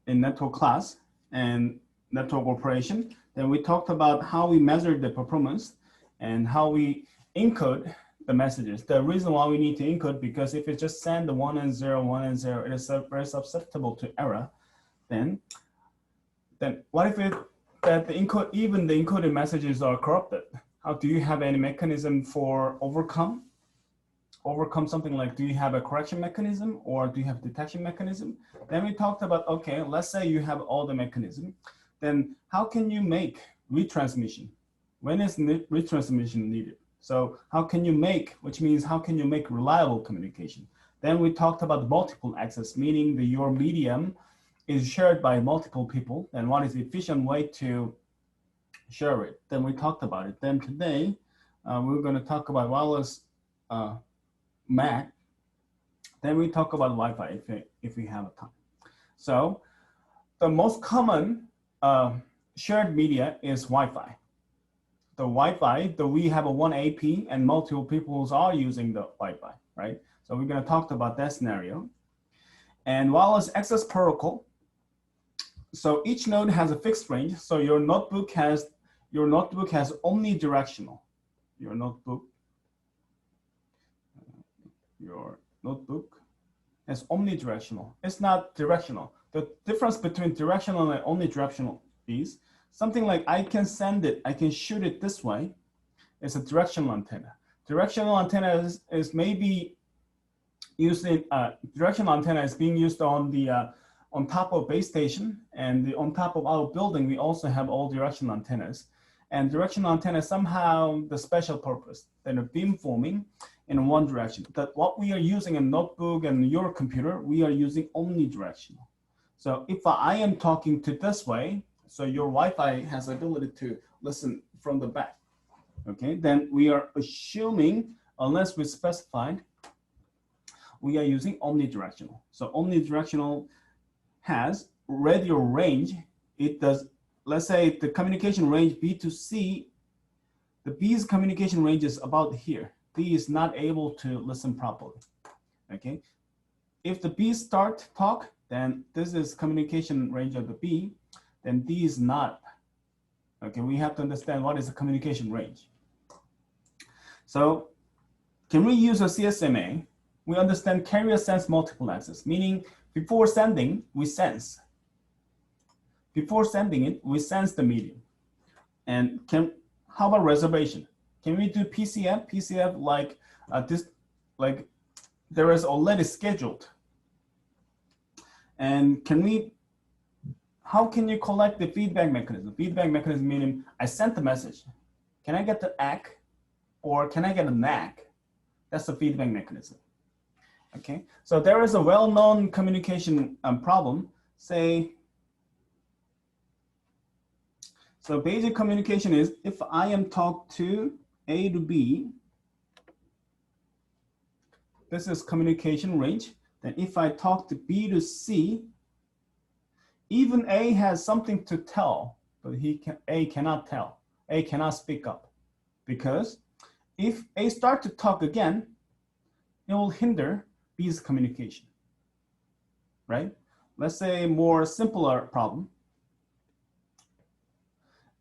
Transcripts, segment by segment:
in network class and network operation. Then we talked about how we measure the performance and how we encode the messages. The reason why we need to encode, because if it just send the 1 and 0, 1 and 0, it is very susceptible to error. Then what if even the encoded messages are corrupted? How do you have any mechanism for overcome something like, do you have a correction mechanism or do you have detection mechanism? Then we talked about, okay, let's say you have all the mechanism, then how can you make retransmission? When is retransmission needed? So how can you make, which means how can you make reliable communication? Then we talked about multiple access, meaning that your medium is shared by multiple people, and what is the efficient way to share it? Then we talked about it. Then today, we're going to talk about wireless MAC. Then we talk about Wi-Fi if we have time. So the most common shared media is Wi-Fi. The Wi-Fi, we have a one AP and multiple people are using the Wi-Fi, right? So we're going to talk about that scenario. And wireless access protocol. So each node has a fixed range. So your notebook has omnidirectional. Your notebook is omnidirectional. It's not directional. The difference between directional and omnidirectional is something like I can send it, I can shoot it this way. It's a directional antenna. Directional antenna is maybe used in directional antenna is being used on the on top of base station, and on top of our building we also have all directional antennas. And directional antenna somehow the special purpose, then a beam forming in one direction. That what we are using in notebook and your computer, we are using omnidirectional. So if I am talking to this way, so your Wi-Fi has ability to listen from the back. Okay, then we are assuming, unless we specified, we are using omnidirectional. So omnidirectional has radio range. It does, let's say the communication range B to C, the B's communication range is about here. B is not able to listen properly, okay? If the B start talk, then this is communication range of the B, then D is not. Okay, we have to understand what is the communication range. So can we use a CSMA? We understand carrier sense multiple access, meaning before sending, we sense. Before sending it, we sense the medium. And how about reservation? Can we do PCF? PCF like there is already scheduled. And how can you collect the feedback mechanism? Feedback mechanism meaning I sent the message. Can I get the ACK or can I get a NAC? That's the feedback mechanism. Okay, so there is a well-known communication problem. Say, so basic communication is if I am talked to A to B, this is communication range. Then if I talk to B to C, even A has something to tell, but A cannot tell. A cannot speak up, because if A start to talk again, it will hinder B's communication, right? Let's say more simpler problem.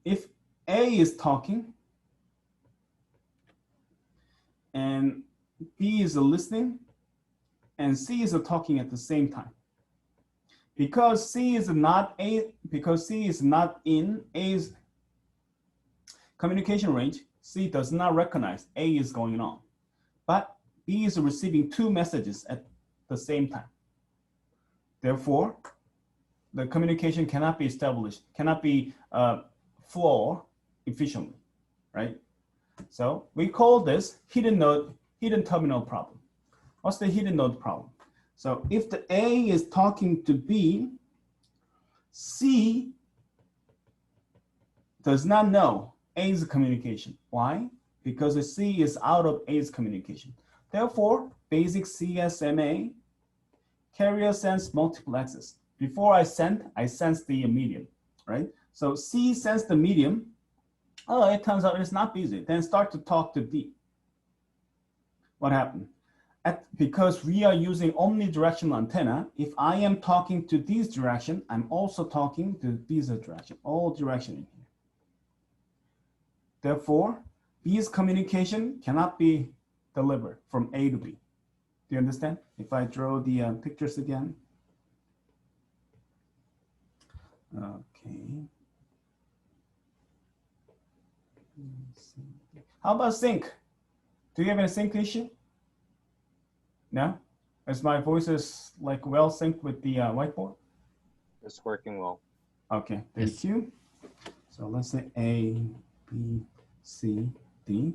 If A is talking and B is listening and C is talking at the same time, because C is not in A's communication range, C does not recognize A is going on, but B is receiving two messages at the same time. Therefore, the communication cannot be established, cannot be flow efficiently, right? So we call this hidden terminal problem. What's the hidden node problem? So if the A is talking to B, C does not know A's communication. Why? Because the C is out of A's communication. Therefore, basic CSMA, carrier sense multiple access. Before I sense the medium, right? So C sends the medium. Oh, it turns out it's not busy. Then start to talk to D. What happened? Because we are using omnidirectional antenna, if I am talking to this direction, I'm also talking to this direction, all direction in here. Therefore, B's communication cannot be delivered from A to B. Do you understand? If I draw the pictures again. Okay. How about sync? Do you have any sync issue? No? Is my voice is like well synced with the whiteboard? It's working well. Okay, thank you. So let's say A, B, C, D.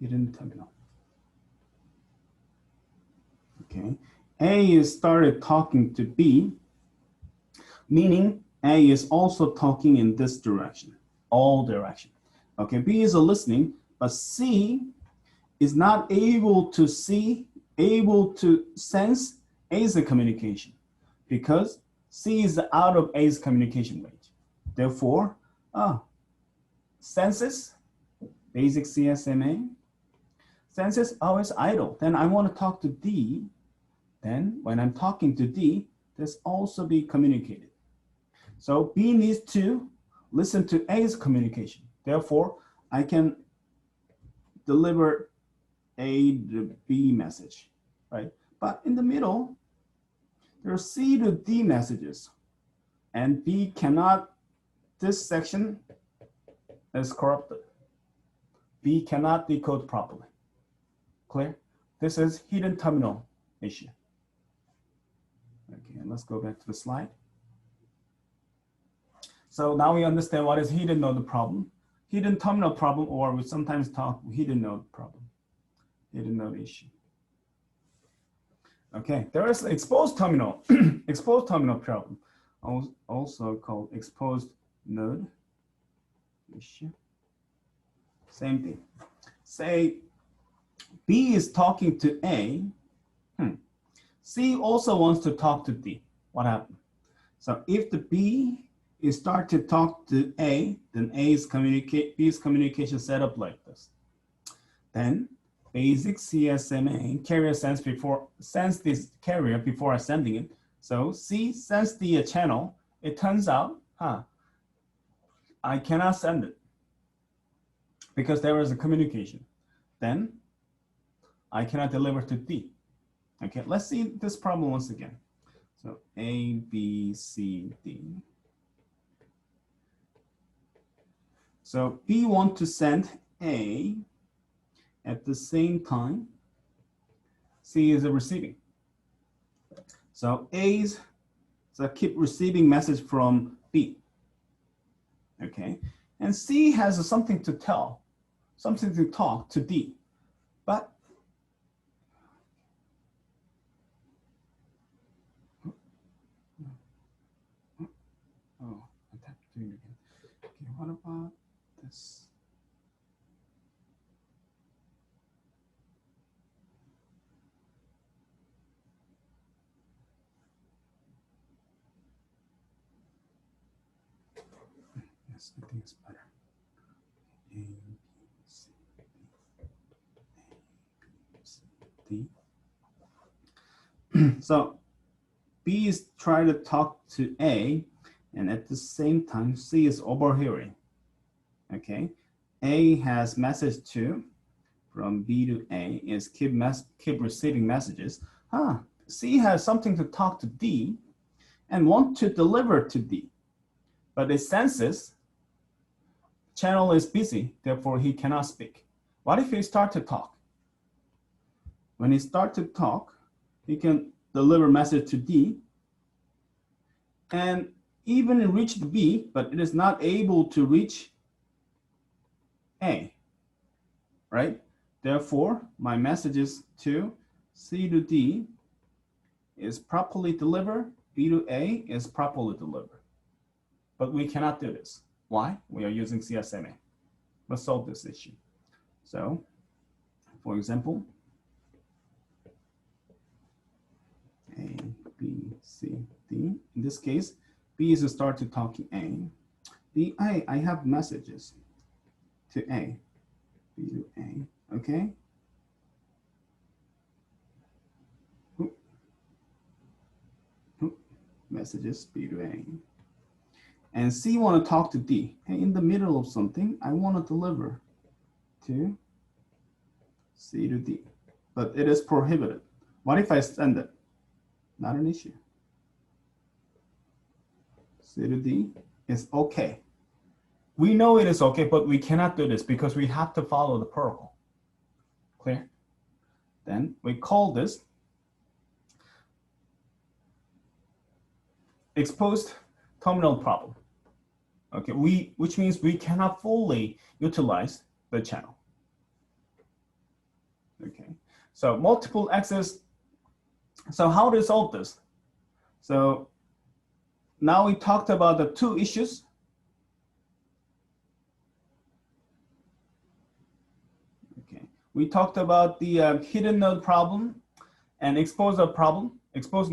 Hidden terminal. Okay, A is started talking to B, meaning A is also talking in this direction, all direction. Okay, B is listening, but C is not able to see, able to sense A's communication because C is out of A's communication range. Therefore, senses, basic CSMA, senses, oh, it's idle. Then I want to talk to D. Then when I'm talking to D, this also be communicated. So B needs to listen to A's communication. Therefore, I can deliver A to B message, right? But in the middle, there are C to D messages, and B cannot, this section is corrupted. B cannot decode properly. Clear? This is hidden terminal issue. Okay, and let's go back to the slide. So now we understand what is hidden node problem, hidden terminal problem, or we sometimes talk hidden node problem, hidden node issue. Okay, there is exposed terminal, exposed terminal problem, also called exposed node issue. Same thing. Say B is talking to A. C also wants to talk to D. What happened? So if the B is start to talk to A, then B's communication set up like this. Then basic CSMA carrier sense this carrier before sending it. So C sends the channel. It turns out, I cannot send it because there is a communication. Then I cannot deliver to D. Okay, let's see this problem once again. So A, B, C, D. So B wants to send A at the same time C is receiving. So A's keep receiving message from B. Okay, and C has something to tell, something to talk to D, but I have to do it again. Okay, what about this? Yes, I think it's better. A, B, C, D. So B is trying to talk to A, and at the same time, C is overhearing. Okay, A has message 2 from B to A, is keep receiving messages. C has something to talk to D and want to deliver to D, but it senses channel is busy, therefore he cannot speak. What if he start to talk? When he start to talk, he can deliver message to D and even reach the B, but it is not able to reach A, right? Therefore, my messages to C to D is properly delivered, B to A is properly delivered. But we cannot do this. Why? We are using CSMA. Let's solve this issue. So, for example, A, B, C, D. In this case, B is start to talking A. B, I have messages to A, B to A, okay? messages B to A. And C want to talk to D. Hey, in the middle of something, I want to deliver to C to D. But it is prohibited. What if I send it? Not an issue. C to D is okay. We know it is okay, but we cannot do this because we have to follow the protocol. Clear? Then we call this exposed terminal problem. Okay, which means we cannot fully utilize the channel. Okay, so multiple access. So how to solve this? So now we talked about the two issues. Okay, we talked about the hidden node problem and exposed problem, exposed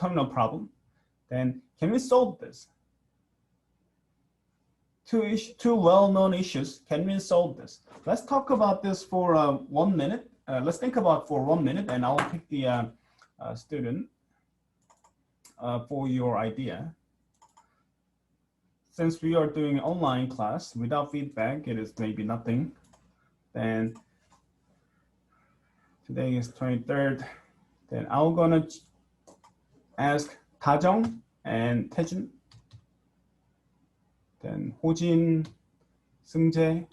terminal problem. Then can we solve this? Two well-known issues. Can we solve this? Let's talk about this for 1 minute. Let's think about for 1 minute, and I'll pick the student for your idea. Since we are doing online class without feedback, it is maybe nothing. Then today is 23rd. Then I'm gonna ask Tajong and Taejun. Then 호진, 승재,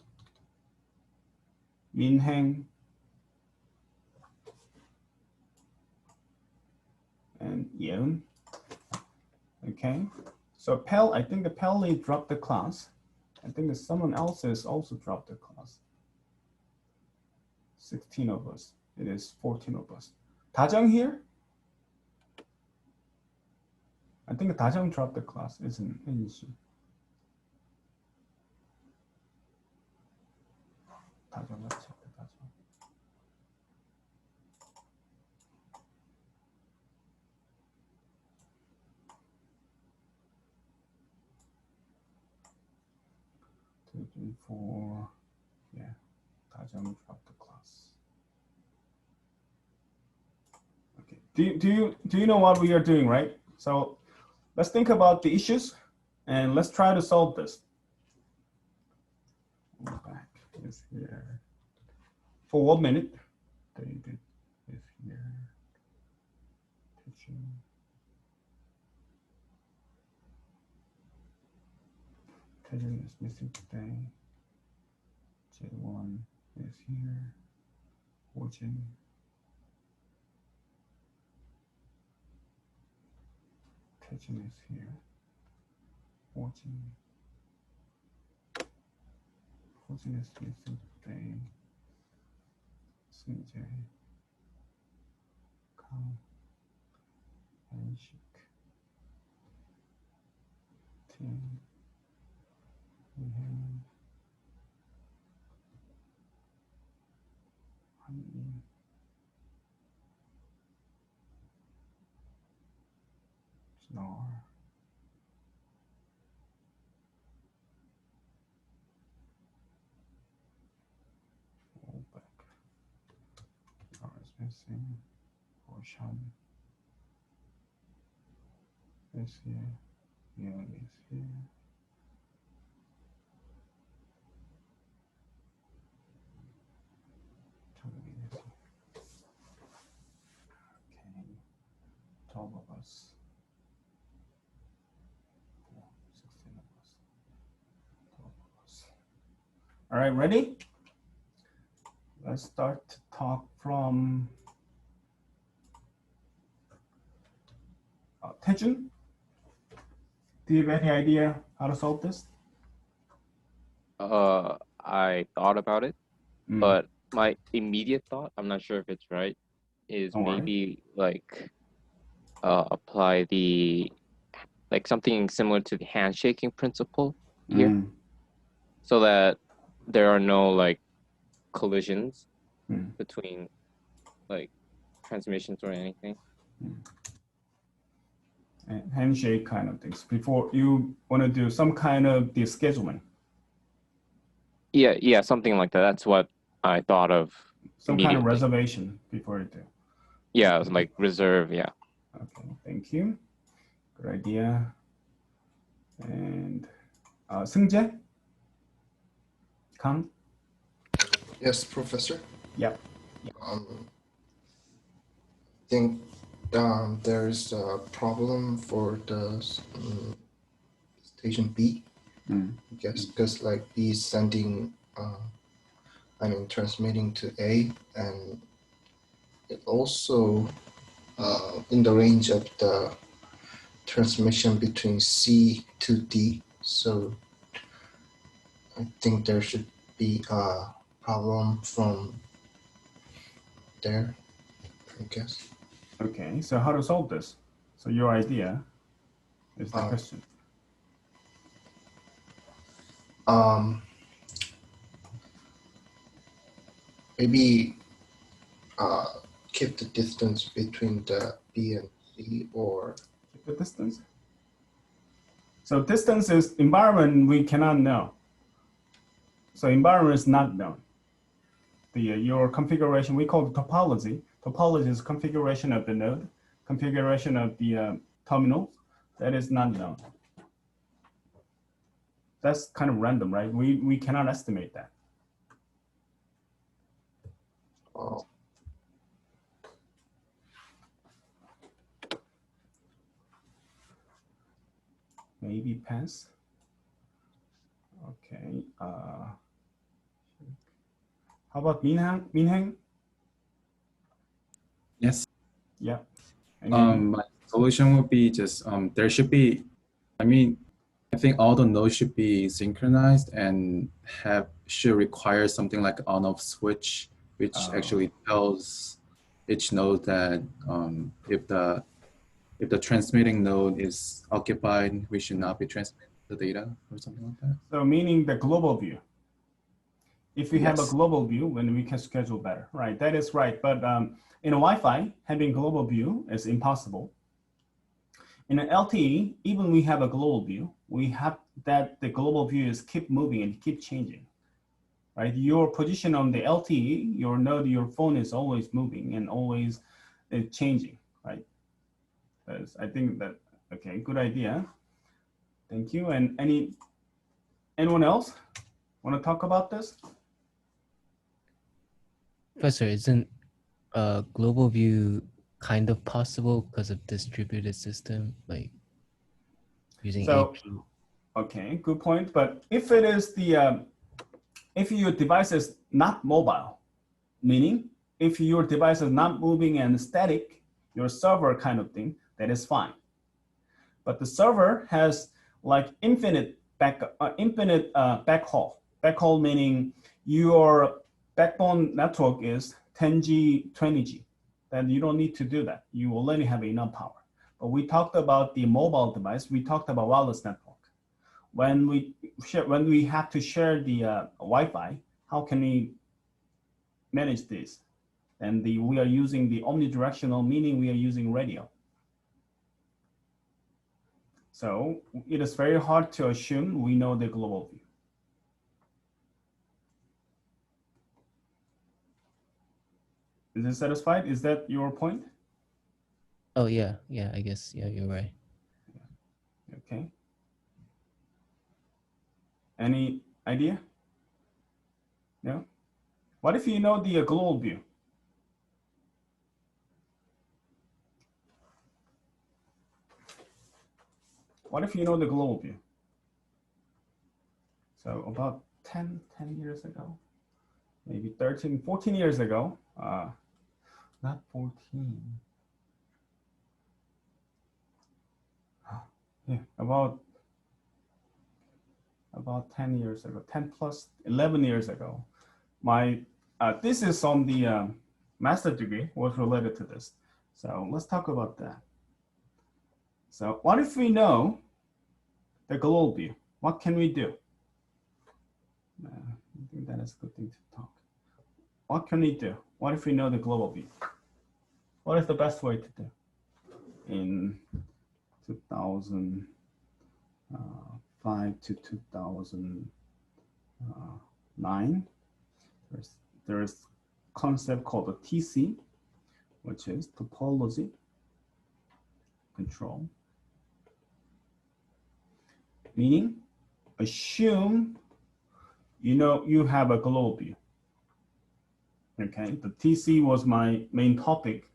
민행, and Yeun. Okay, so Pell, I think the Pelly dropped the class. I think that someone else has also dropped the class. 16 of us. It is 14 of us. Tajong here? I think Tajong dropped the class, isn't she? Tajong, let's check the Tajong. Two, three, four. Yeah, Tajong dropped the class. Okay. Do you know what we are doing, right? So let's think about the issues and let's try to solve this. Back is here. For 1 minute. David is here. Teaching. Teaching is missing today. J1 is here. Watching. Teaching is here. Watching. Watching is missing today. 승재, 강, 한식, 팀, 이행, 한인, snore, missing portion is here, Young is here. Toby is here. Okay, 12 of us. 16 of us. 12 of us. All right, ready? Let's start to talk from Taejun. Do you have any idea how to solve this? I thought about it, but my immediate thought, I'm not sure if it's right, is maybe like apply the something similar to the handshaking principle here, so that there are no like collisions between like transmissions or anything. And handshake kind of things before you want to do some kind of descheduling. Yeah, something like that. That's what I thought of. Some kind of reservation before you do. Yeah, it was like reserve. Yeah. Okay, thank you. Good idea. And 승재? Kang? Yes, Professor. Yep. I think there's a problem for the station B. I guess because like B is sending, transmitting to A, and it also in the range of the transmission between C to D. So I think there should be a problem from there, I guess. Okay, so how to solve this? So your idea is the question. Maybe keep the distance between the B and C, or keep the distance. So distance is environment we cannot know. So environment is not known. Your configuration, we call it topology. Topology is configuration of the node, configuration of the terminal. That is not known. That's kind of random, right? We cannot estimate that. oh. Maybe pass. Okay. How about Minheng? Yes. Yeah. My solution would be just there should be, I think all the nodes should be synchronized and should require something like on-off switch, which actually tells each node that if the transmitting node is occupied, we should not be transmitting the data or something like that. So meaning the global view. If we have a global view, then we can schedule better, right? That is right. But in a Wi-Fi, having global view is impossible. In an LTE, even we have a global view, we have that the global view is keep moving and keep changing, right? Your position on the LTE, your node, your phone is always moving and always changing, right? I think that, okay, good idea. Thank you. And anyone else want to talk about this? Professor, isn't a global view kind of possible because of distributed system, like using AP? Okay, good point. But if it is if your device is not mobile, meaning if your device is not moving and static, your server kind of thing, that is fine. But the server has like infinite backhaul. Backhaul meaning your backbone network is 10G, 20G. Then you don't need to do that. You already have enough power. But we talked about the mobile device. We talked about wireless network. When we have to share the Wi-Fi, how can we manage this? And we are using the omnidirectional, meaning we are using radio. So it is very hard to assume we know the global view. Is this satisfied? Is that your point? Oh yeah, I guess, yeah, you're right. Okay. Any idea? No? What if you know the global view? What if you know the global view? So about 10 years ago, maybe 13, 14 years ago, not 14. Yeah, about 10 years ago, 10 plus 11 years ago. My thesis on the master degree was related to this. So let's talk about that. So what if we know the global view? What can we do? I think that is a good thing to talk. What can we do? What if we know the global view? What is the best way to do? In 2005 to 2009, there's a concept called the TC, which is topology control. meaning assume you have a global view. Okay, the TC was my main topic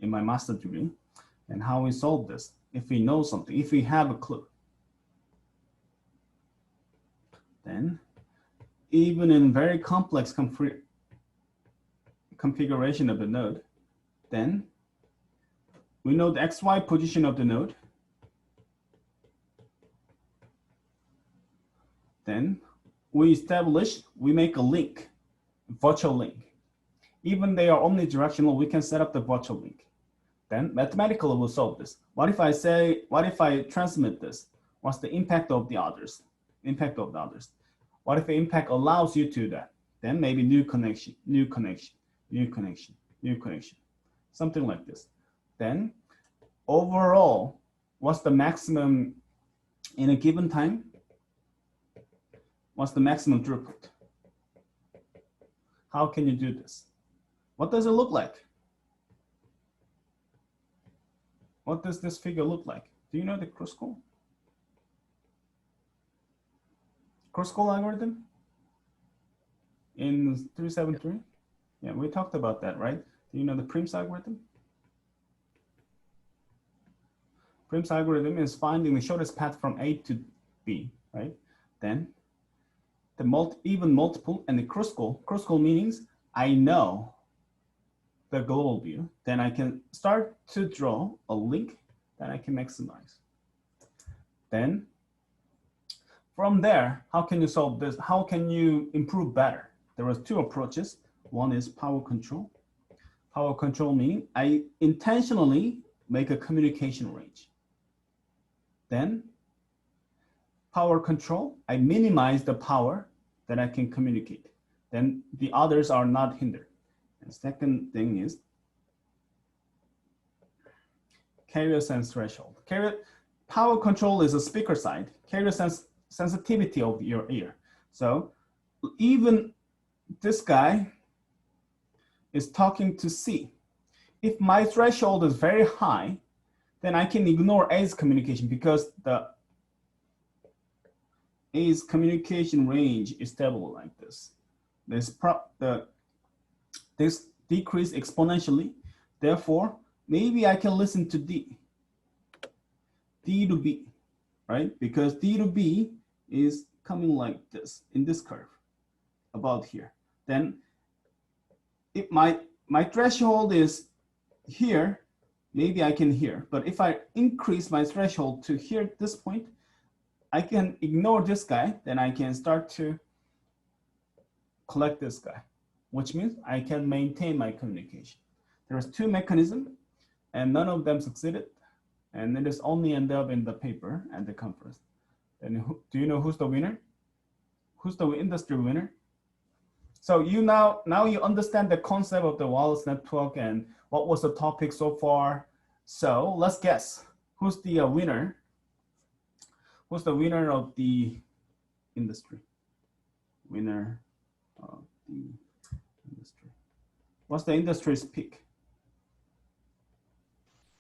in my master degree, and how we solve this. If we know something, if we have a clue, then even in very complex configuration of the node, then we know the XY position of the node. Then we make a link, virtual link. Even they are omnidirectional, we can set up the virtual link. Then mathematically we'll solve this. What if I transmit this? What's the impact of the others? What if the impact allows you to that? Then maybe new connection, something like this. Then overall, what's the maximum in a given time? What's the maximum throughput? How can you do this? What does it look like? What does this figure look like? Do you know the Kruskal? Kruskal algorithm in 373? Yeah, we talked about that, right? Do you know the Prim's algorithm? Prim's algorithm is finding the shortest path from A to B, right? Then the even multiple and the Kruskal meanings, I know the global view, then I can start to draw a link that I can maximize. Then from there, how can you solve this? How can you improve better? There are two approaches. One is power control. Power control meaning I intentionally make a communication range. Then power control, I minimize the power that I can communicate. Then the others are not hindered. And second thing is carrier sense threshold. Power control is a speaker side. Carrier sensitivity of your ear. So even this guy is talking to C. If my threshold is very high, then I can ignore A's communication because the A's communication range is stable like this. This decrease exponentially. Therefore, maybe I can listen to D to B, right? Because D to B is coming like this in this curve, about here. Then if my threshold is here, maybe I can hear. But if I increase my threshold to here, this point, I can ignore this guy. Then I can start to collect this guy, which means I can maintain my communication. There's two mechanisms, and none of them succeeded. And it is only ended up in the paper and the conference. Then do you know who's the winner? Who's the industry winner? So you now you understand the concept of the wireless network and what was the topic so far. So let's guess who's the winner. Who's the winner of the industry? Winner of the industry. What's the industry's peak?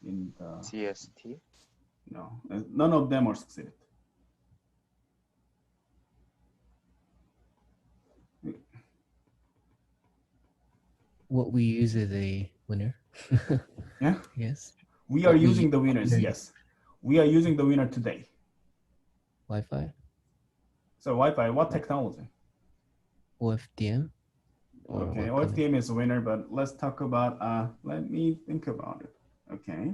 In the CST? No, none of them are succeeded. What we use is a winner. Yeah. Yes. We are using the winners. Yes, we are using the winner today. Wi-Fi. So Wi-Fi, what technology? OFDM. Okay, OFDM is a winner, but let's talk about. Let me think about it. Okay.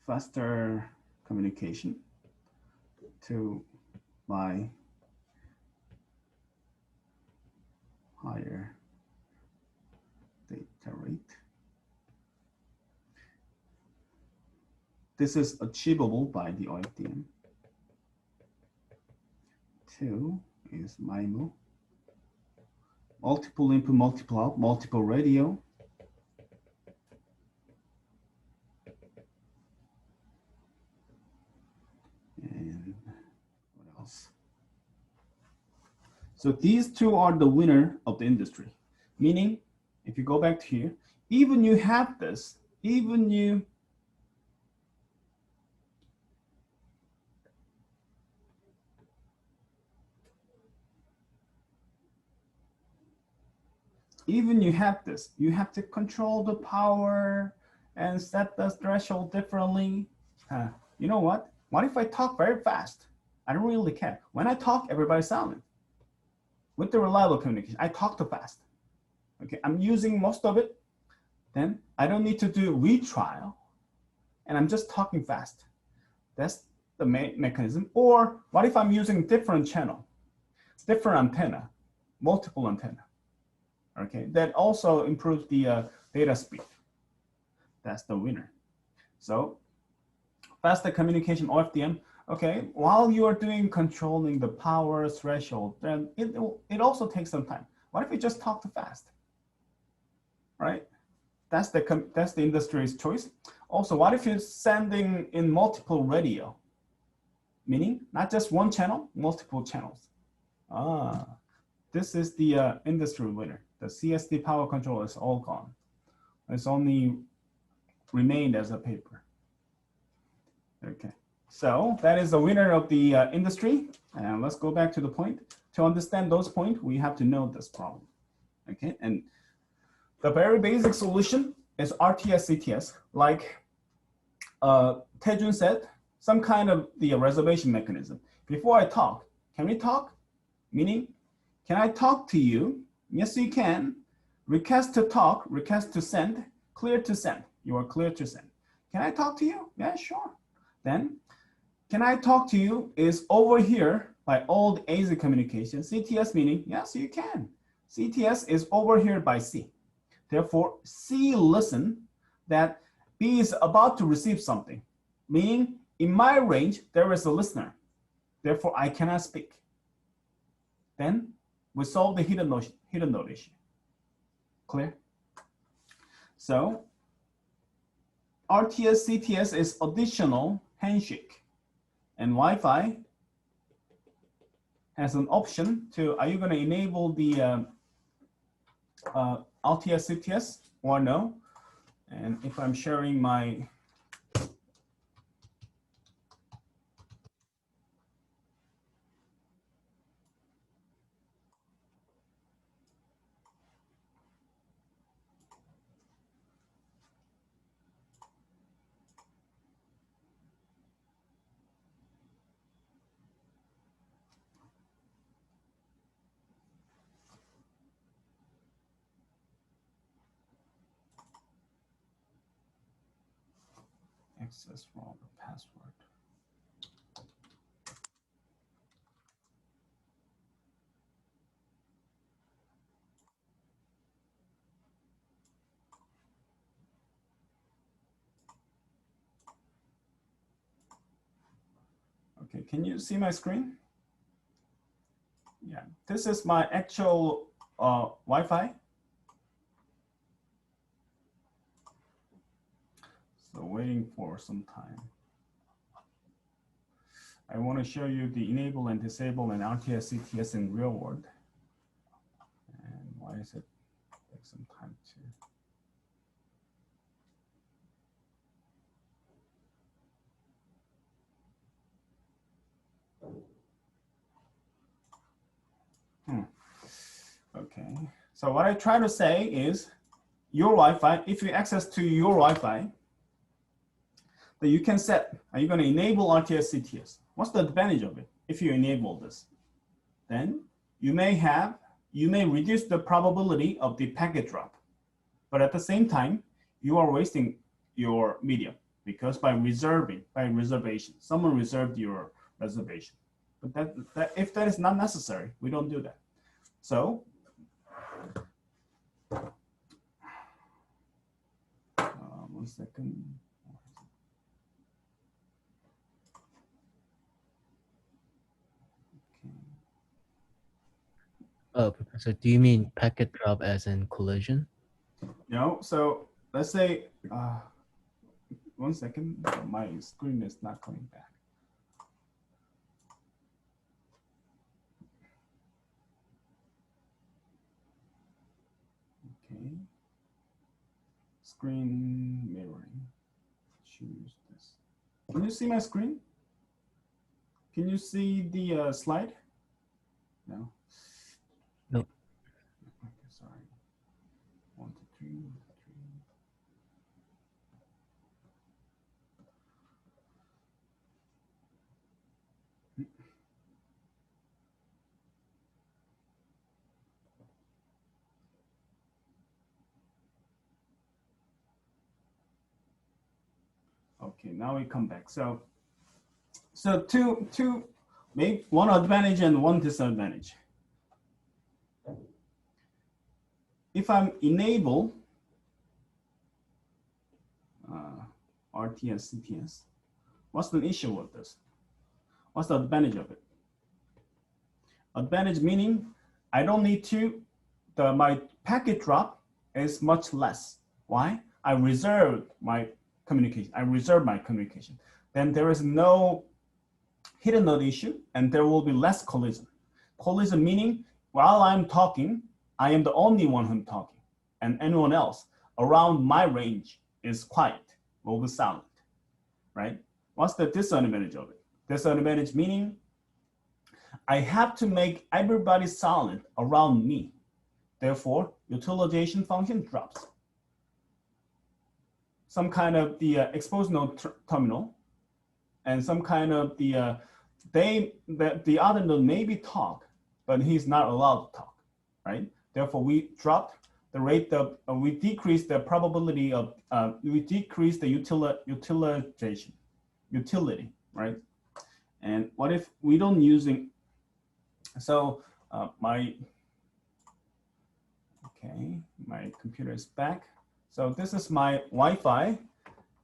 Faster communication to my higher data rate. This is achievable by the OFDM. 2 is MIMO. Multiple input, multiple out, multiple radio. And what else? So these two are the winner of the industry. Meaning, if you go back to here, even you have this, even you even you have this, you have to control the power and set the threshold differently. You know what? What if I talk very fast? I don't really care. When I talk, everybody's silent. With the reliable communication, I talk too fast. Okay, I'm using most of it. Then I don't need to do retrial, and I'm just talking fast. That's the main mechanism. Or what if I'm using different channel, different antenna, multiple antenna? Okay, that also improves the data speed. That's the winner. So faster communication, OFDM. Okay, while you are doing controlling the power threshold, then it also takes some time. What if you just talk too fast? Right? That's the industry's choice. Also, what if you're sending in multiple radio? Meaning not just one channel, multiple channels. This is the industry winner. The CSD power control is all gone. It's only remained as a paper. Okay, so that is the winner of the industry. And let's go back to the point. To understand those points, we have to know this problem. Okay, and the very basic solution is RTS CTS, like Taejun said, some kind of the reservation mechanism. Before I talk, can we talk? Meaning, can I talk to you? Yes, you can. Request to talk, request to send, clear to send. You are clear to send. Can I talk to you? Yeah, sure. Then, can I talk to you is over here by old AZ communication. CTS meaning, yes, you can. CTS is over here by C. Therefore, C listen that B is about to receive something, meaning in my range, there is a listener. Therefore, I cannot speak. Then we solve the hidden node issue. Clear? So RTS CTS is additional handshake, and Wi-Fi has an option to, are you going to enable the RTS CTS or no? And if I'm sharing my access wrong password. Okay, can you see my screen? Yeah, this is my actual Wi-Fi. So waiting for some time. I want to show you the enable and disable and RTS CTS in real world. And why is it take some time to? Okay, so what I try to say is your Wi-Fi, if you access to your Wi-Fi, that you can set, are you going to enable RTS CTS? What's the advantage of it if you enable this? Then you may reduce the probability of the packet drop, but at the same time, you are wasting your medium because by reservation, someone reserved your reservation. But if that is not necessary, we don't do that. So, 1 second. Oh, Professor, do you mean packet drop as in collision? No, so let's say, 1 second, my screen is not coming back. Okay, screen mirroring, choose this. Can you see my screen? Can you see the slide? No? Nope. Okay, sorry. Okay, now we come back. So maybe one advantage and one disadvantage. If I'm enable RTS, CTS, what's the issue with this? What's the advantage of it? Advantage meaning I don't need to, my packet drop is much less. Why? I reserve my communication. Then there is no hidden node issue and there will be less collision. Collision meaning while I'm talking, I am the only one who's talking and anyone else around my range is quiet, will be silent, right? What's the disadvantage of it? Disadvantage meaning I have to make everybody silent around me. Therefore, utilization function drops. Some kind of the exposed node terminal and some kind of the other node maybe talk, but he's not allowed to talk, right? Therefore, we dropped the rate of, we decrease the probability of, we decrease the utility, right? And what if we don't using, so my computer is back. So this is my Wi-Fi.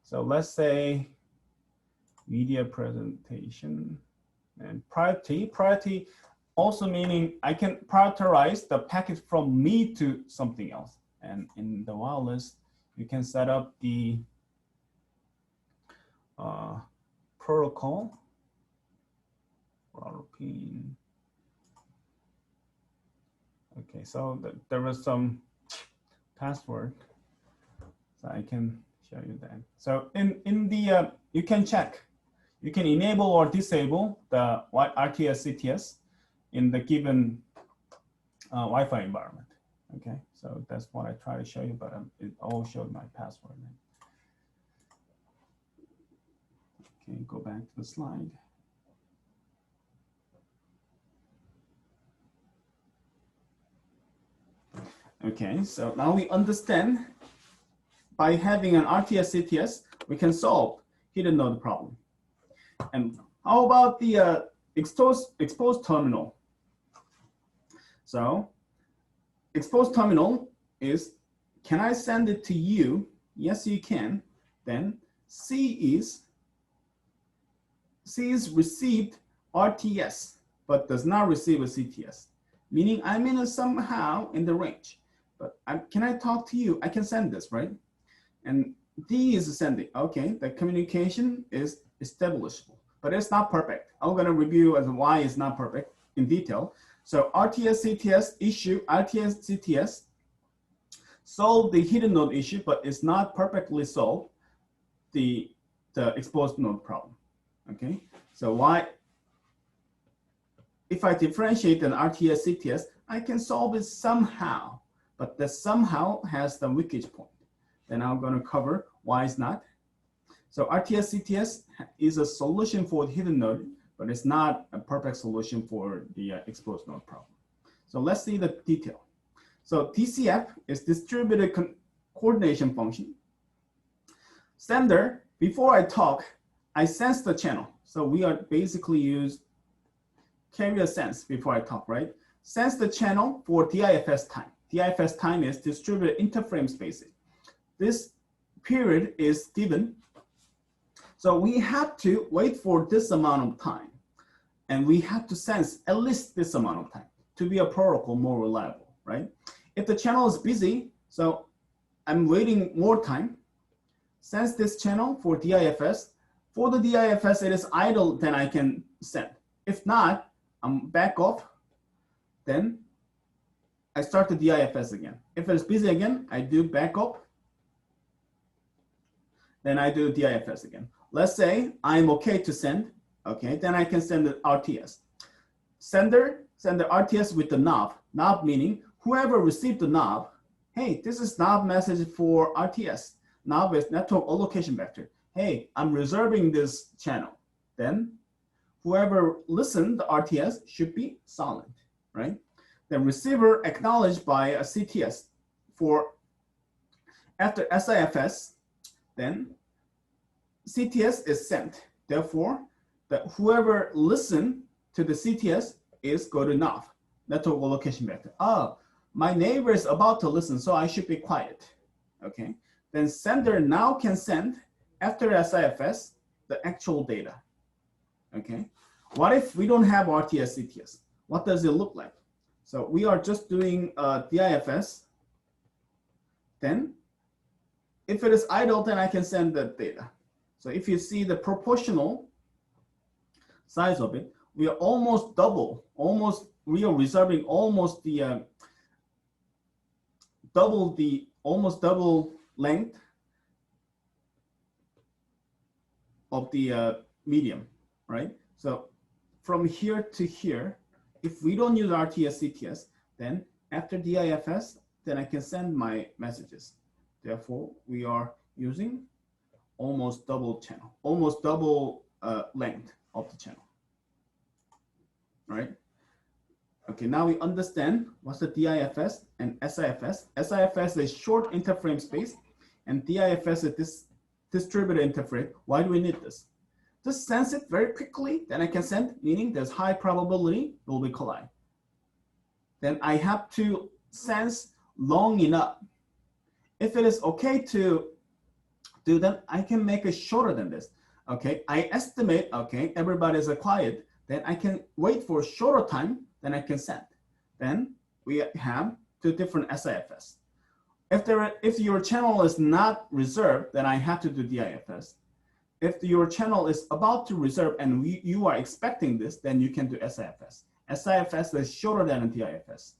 So let's say media presentation and priority also meaning I can prioritize the packet from me to something else. And in the wireless, you can set up the protocol. Okay, so there was some password, so I can show you that. So in the you can check, you can enable or disable the RTS CTS in the given Wi-Fi environment. Okay, so that's what I try to show you, but it all showed my password. Okay, go back to the slide. Okay, so now we understand by having an RTS CTS, we can solve hidden node problem. And how about the exposed terminal? So exposed terminal is, can I send it to you? Yes, you can. Then C is received RTS, but does not receive a CTS, meaning I'm in somehow in the range. But can I talk to you? I can send this, right? And D is sending. Okay, the communication is establishable, but it's not perfect. I'm going to review as why it's not perfect in detail. So RTS CTS issue, RTS CTS solve the hidden node issue, but it's not perfectly solved the exposed node problem. Okay, so why? If I differentiate an RTS CTS, I can solve it somehow, but the somehow has the leakage point. Then I'm going to cover why it's not. So RTS CTS is a solution for the hidden node, but it's not a perfect solution for the exposed node problem. So let's see the detail. So DCF is distributed coordination function. Sender, before I talk, I sense the channel. So we are basically use carrier sense before I talk, right? Sense the channel for DIFS time. DIFS time is distributed interframe spacing. This period is given. So we have to wait for this amount of time. And we have to sense at least this amount of time to be a protocol more reliable, right? If the channel is busy, so I'm waiting more time, sense this channel for DIFS. For the DIFS, it is idle, then I can send. If not, I'm back off, then I start the DIFS again. If it's busy again, I do back up, then I do DIFS again. Let's say I'm okay to send, okay, then I can send the RTS. Send the RTS with the knob. Knob meaning whoever received the knob, hey, this is knob message for RTS. Knob is network allocation vector. Hey, I'm reserving this channel. Then whoever listened, the RTS should be silent, right? The receiver acknowledged by a CTS for after SIFS, then CTS is sent. Therefore, whoever listened to the CTS is good enough. Network allocation vector. Oh, my neighbor is about to listen, so I should be quiet. Okay. Then sender now can send after SIFS the actual data. Okay. What if we don't have RTS CTS? What does it look like? So we are just doing DIFS. Then if it is idle, then I can send the data. So if you see the proportional size of it, we are almost double, we are reserving almost the almost double length of the medium, right? So from here to here, if we don't use RTS CTS, then after DIFS, then I can send my messages. Therefore, we are using almost double channel, almost double length of the channel, right? Okay, now we understand what's the DIFS and SIFS. SIFS is short interframe space, and DIFS is this distributed interframe. Why do we need this? Just sense it very quickly, then I can send, meaning there's high probability it will be collide. Then I have to sense long enough. If it is okay to do that, I can make it shorter than this. Okay, I estimate, okay, everybody's quiet, then I can wait for a shorter time, then I can send. Then we have two different SIFS. If your channel is not reserved, then I have to do DIFS. If your channel is about to reserve and you are expecting this, then you can do SIFS. SIFS is shorter than a DIFS.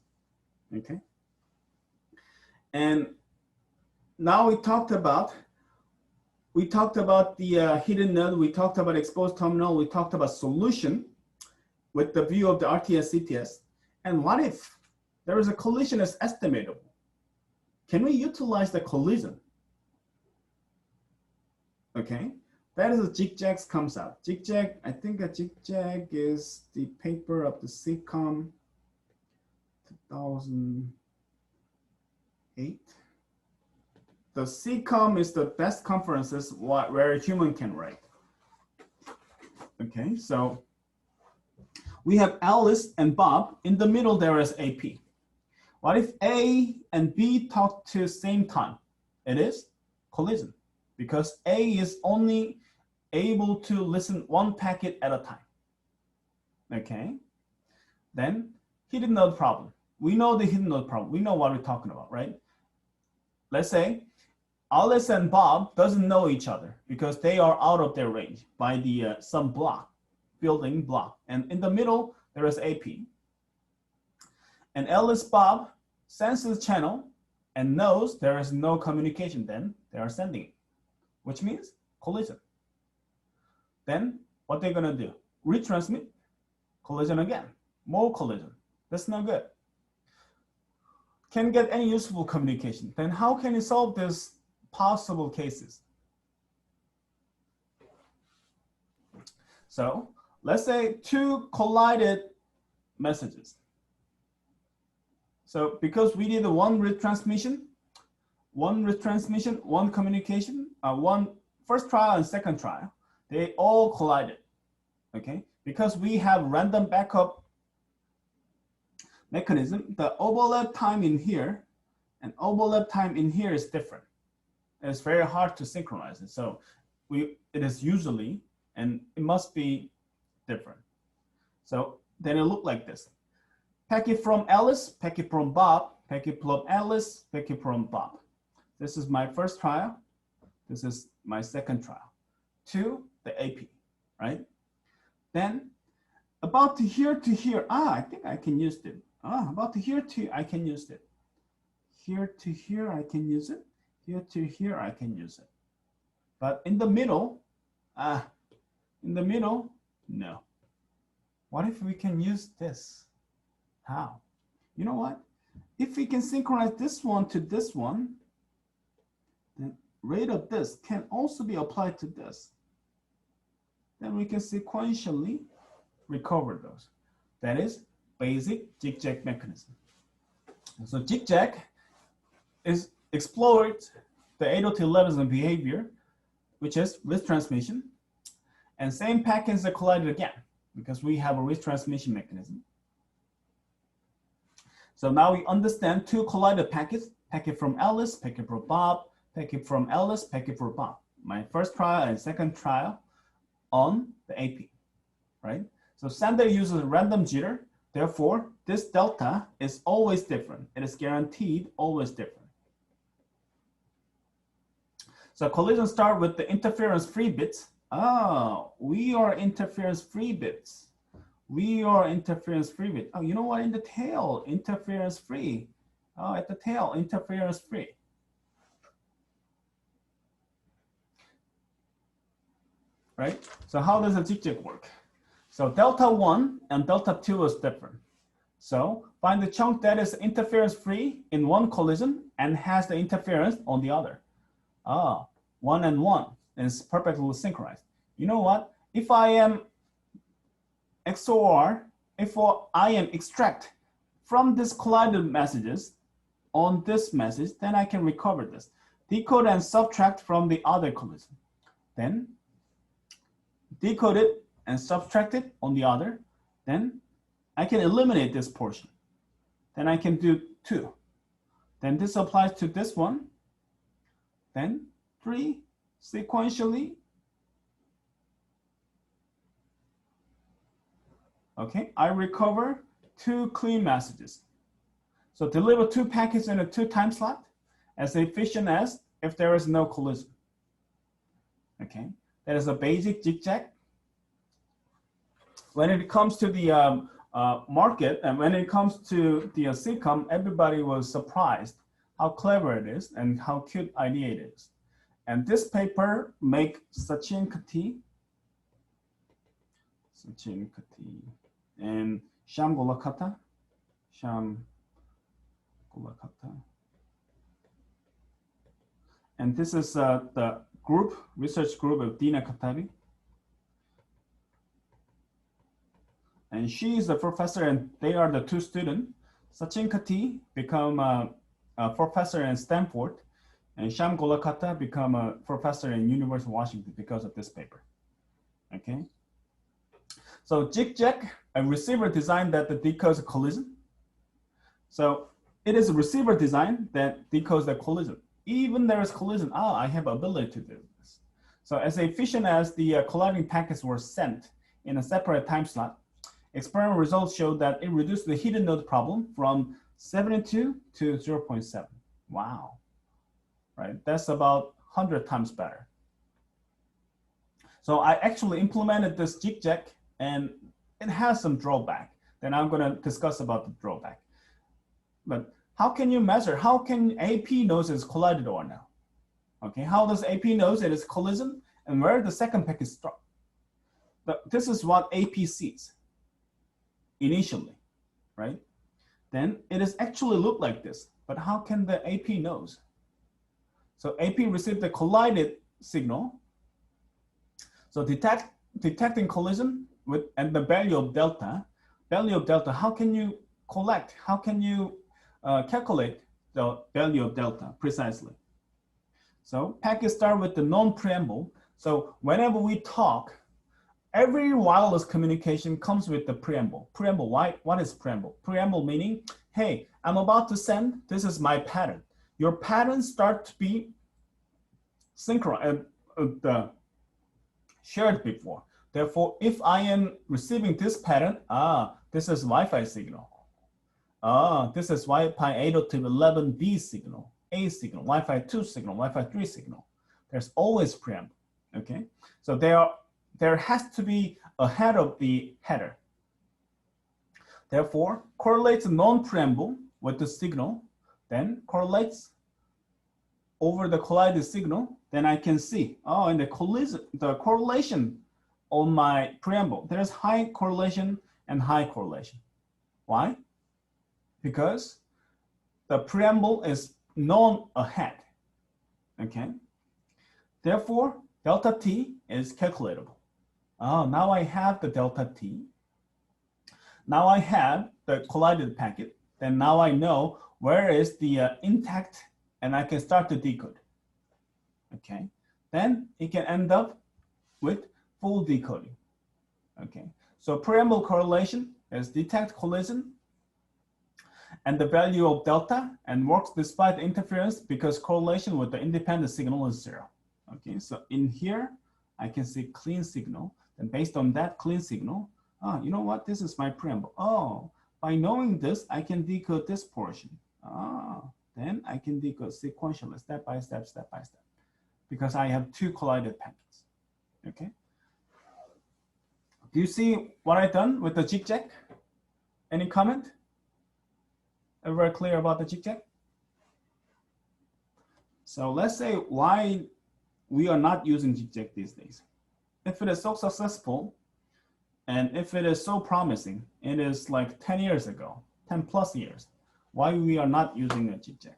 Okay. And now we talked about the hidden node, we talked about exposed terminal, we talked about solution with the view of the RTS CTS. And what if there is a collision is estimatable? Can we utilize the collision? Okay, that is a jig-jag comes out. Jig-jag, I think a jig-jag is the paper of the CCOM 2008. The CCOM is the best conferences where a human can write. Okay, so we have Alice and Bob. In the middle, there is AP. What if A and B talk to the same time? It is collision, because A is only able to listen one packet at a time. Okay, then hidden node problem. We know the hidden node problem. We know what we're talking about, right? Let's say Alice and Bob doesn't know each other because they are out of their range by the some building block. And in the middle, there is AP. And Alice Bob senses channel and knows there is no communication, then they are sending it, which means collision. Then what they're gonna do? Retransmit, collision again, more collision. That's not good. Can't get any useful communication. Then how can you solve this possible cases? So let's say two collided messages. So because we did one retransmission, one communication, one first trial and second trial, they all collided, okay? Because we have random backup mechanism, the overlap time in here and overlap time in here is different. It's very hard to synchronize it. So it is usually, and it must be different. So then it looked like this. Packet from Alice, packet from Bob, packet from Alice, packet from Bob. This is my first trial. This is my second trial. To the AP, right? Then about to here, I think I can use it. About to here, I can use it. Here to here, I can use it. Here to here, I can use it. But in the middle, no. What if we can use this? How? You know what? If we can synchronize this one to this one, then rate of this can also be applied to this. Then we can sequentially recover those. That is basic zigzag mechanism. So zigzag is exploit the 802.11 behavior, which is retransmission, and same packets are collided again because we have a retransmission mechanism. So now we understand two collided packets, packet from Alice, packet from Bob, packet from Alice, packet from Bob. My first trial and second trial on the AP, right? So sender uses random jitter. Therefore, this delta is always different. It is guaranteed always different. So collision start with the interference-free bits. Oh, we are interference-free bits. We are interference-free bits. Oh, you know what? In the tail, interference-free. Oh, at the tail, interference-free. Right? So how does a zigzag work? So delta 1 and delta 2 is different. So find the chunk that is interference-free in one collision and has the interference on the other. Ah, 1 and 1 is perfectly synchronized. You know what? If I am XOR, if I am extract from this collided messages on this message, then I can recover this. Decode and subtract from the other collision. Then decode it and subtract it on the other. Then I can eliminate this portion. Then I can do 2. Then this applies to this one. Then 3 sequentially. Okay, I recover 2 clean messages. So deliver 2 packets in a 2 time slot as efficient as if there is no collision. Okay, that is a basic zigzag. When it comes to the market and when it comes to the CCOM, everybody was surprised how clever it is and how cute idea it is. And this paper make Sachin Kati and Sham Golakata. And this is the group, research group of Dina Katabi. And she is a professor and they are the 2 students. Sachin Kati become a professor in Stanford and Sham Golakata become a professor in University of Washington because of this paper, okay? So zigzag, a receiver design that decodes a collision. So it is a receiver design that decodes the collision. Even there is collision, I have ability to do this. So as efficient as the colliding packets were sent in a separate time slot, experimental results showed that it reduced the hidden node problem from 72 to 0.7. Wow, right? That's about 100 times better. So I actually implemented this zigzag and it has some drawback. Then I'm gonna discuss about the drawback. But how can you measure? How can AP knows it's collided or not? Okay, how does AP knows it is collision and where the second packet start? This is what AP sees initially, right? Then it is actually look like this, but how can the AP knows? So AP received the collided signal. So detecting collision with and the value of delta, how can you collect? How can you calculate the value of delta precisely? So packets start with the non-preamble. So whenever we talk, every wireless communication comes with the preamble. Preamble, why? What is preamble? Preamble meaning, hey, I'm about to send, this is my pattern. Your patterns start to be synchronized, shared before. Therefore, if I am receiving this pattern, this is Wi-Fi signal. This is Wi-Fi 802.11b signal, A signal, Wi-Fi 2 signal, Wi-Fi 3 signal. There's always preamble, okay? So there has to be a head of the header. Therefore, correlates non-preamble with the signal, then correlates over the collided signal, then I can see, in the correlation on my preamble, there's high correlation and high correlation. Why? Because the preamble is known ahead, okay? Therefore, delta T is calculatable. Now I have the delta T. Now I have the collided packet. Then now I know where is the intact, and I can start to decode. Okay. Then it can end up with full decoding. Okay. So preamble correlation is detect collision and the value of delta and works despite interference because correlation with the independent signal is 0. Okay, so in here, I can see clean signal. And based on that clean signal, you know what? This is my preamble. Oh, by knowing this, I can decode this portion. Then I can decode sequentially, step by step, because I have 2 collided packets. Okay. Do you see what I've done with the jig-jag? Any comment? Everybody clear about the jig-jag? So let's say why we are not using jig-jag these days. If it is so successful, and if it is so promising, it is like 10 years ago, 10 plus years, why we are not using a jig-jag?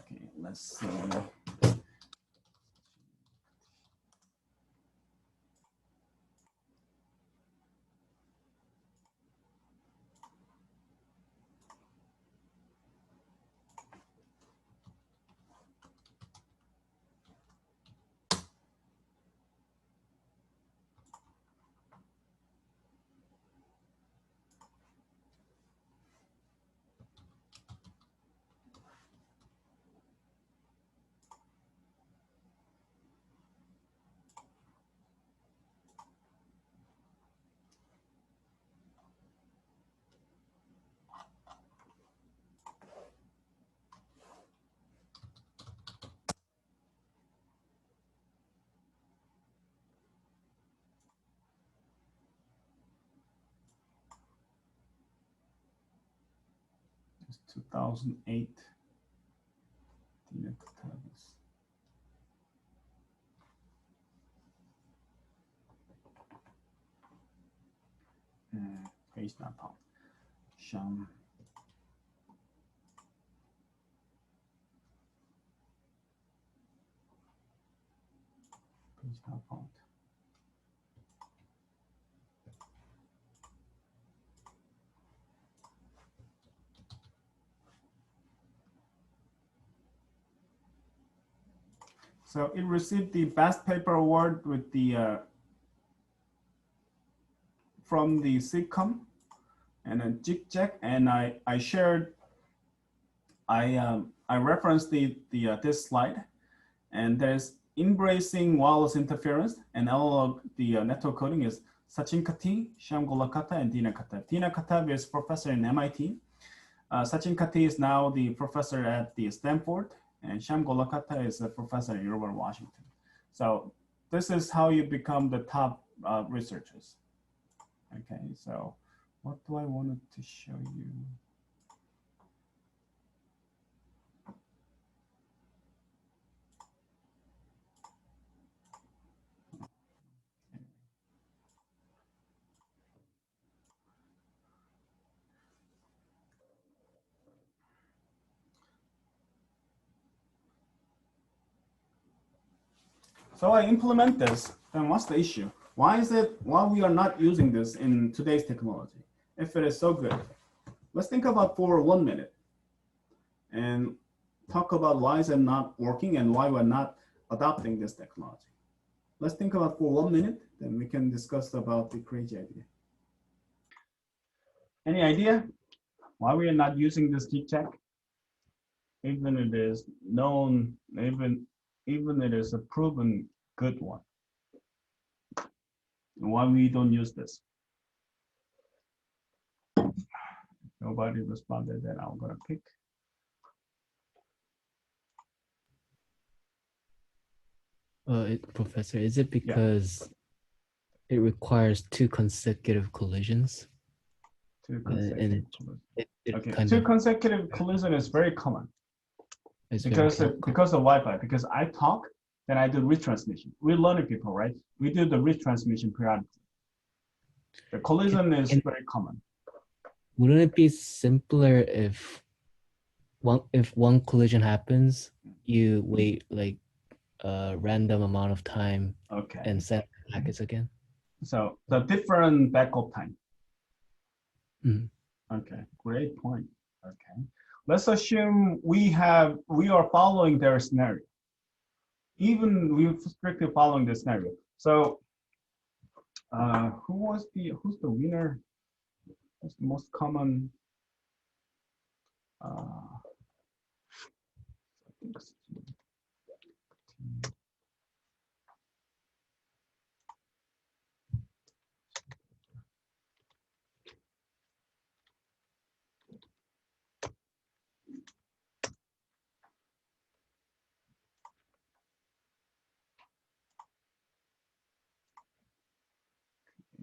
Okay, let's see. It's 2008. Page not found. Sham. Page not found. So it received the best paper award with the from the SIGCOM and a jig-jag, and I shared, I referenced this slide, and there's embracing wireless interference and analog network coding is Sachin Katti, Shyam Golakata, and Dina Katav. Dina Katav is professor in MIT. Sachin Katti is now the professor at the Stanford, and Shyam Golakata is a professor in University of Washington. So this is how you become the top researchers. Okay, so what do I wanted to show you? So I implement this, then what's the issue? Why we are not using this in today's technology? If it is so good, let's think about for 1 minute and talk about why is it not working and why we're not adopting this technology. Let's think about for 1 minute, then we can discuss about the crazy idea. Any idea why we are not using this jig-jag? Even it is known, even it is a proven good one. Why we don't use this? Nobody responded, then I'm gonna pick. Professor, is it because it requires 2 consecutive collisions? 2 consecutive collisions. Okay, Two consecutive collision is very common. Because of Wi-Fi. Because I talk, then I do retransmission. We're learning people, right? We do the retransmission periodically. The collision is very common. Wouldn't it be simpler if one collision happens, you wait like a random amount of time and send packets again? So the different backup time. Mm. Okay, great point. Okay, let's assume we are following their scenario. Even we're strictly following the scenario. So who's the winner? What's the most common? I think it's-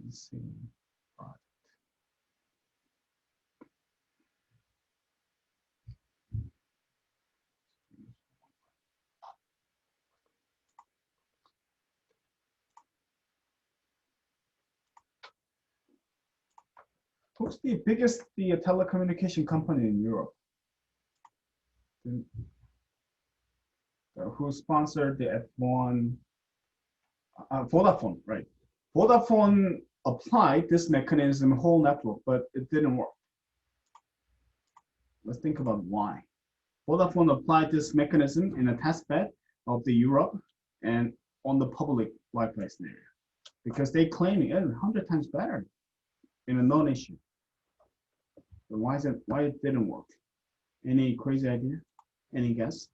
let's see. Who's the biggest telecommunication company in Europe? Who sponsored the F1? Vodafone, right? Vodafone applied this mechanism whole network, but it didn't work. Let's think about why. Vodafone applied this mechanism in a test bed of the Europe and on the public Wi-Fi scenario because they claiming it 100 times better in a non-issue. So why it didn't work? Any crazy idea? Any guess?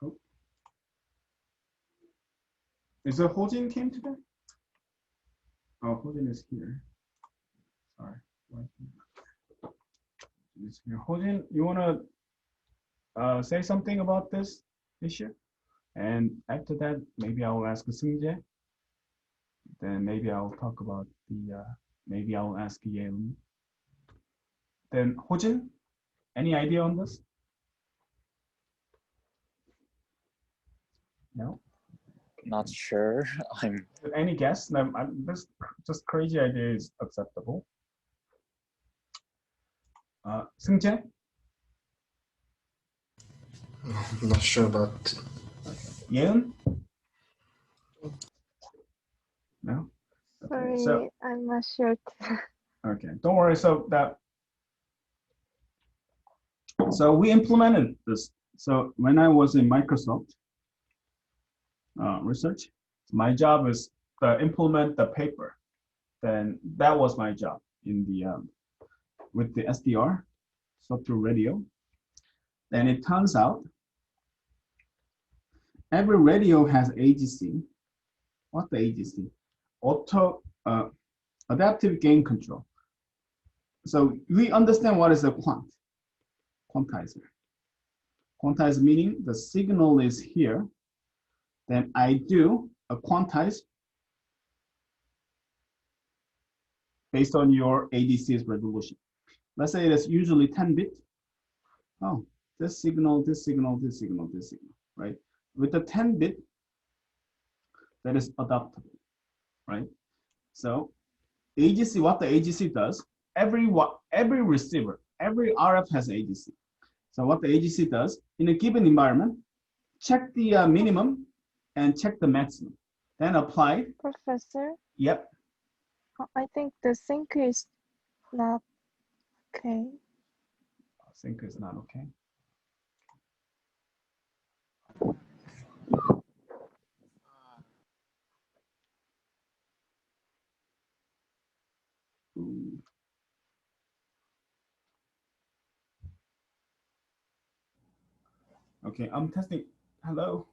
Oh. Is it Hojin came today? Oh, Hojin is here. Sorry. Hojin, you want to say something about this issue? And after that, maybe I'll ask Seungjae. Then maybe I'll talk about the, maybe I'll ask Yeun. Then Hojin, any idea on this? No? Not sure. I'm Any guess? No, this just crazy idea is acceptable. Seungjae? I'm not sure about. Yeun? No? Okay, Sorry, I'm not sure. Okay, don't worry. So we implemented this. So when I was in Microsoft research, my job is to implement the paper. Then that was my job in the with the SDR, software radio. Then it turns out every radio has AGC. What's the AGC? Auto adaptive gain control. So we understand what is a quantizer. Quantizer meaning the signal is here. Then I do a quantize based on your ADC's resolution. Let's say it's usually 10 bit. Oh, this signal, this signal, this signal, this signal, right? With the 10 bit, that is adaptable, right? So AGC, what the AGC does, every receiver, every RF has AGC. So what the AGC does, in a given environment, check the minimum and check the maximum, then apply. Professor, Yep. I think the sync is not okay. Sync is not okay. Okay, I'm testing. Hello.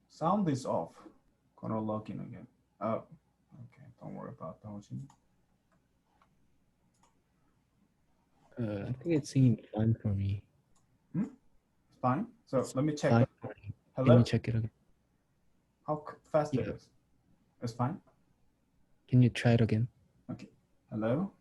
Sound is off. Gonna log in again. Oh, okay. Don't worry about that. I think it seemed fine for me. Fine. So let me check. Fine. Hello. Can you check it again? How fast it Yeah. is? It's fine. Can you try it again? Okay, hello?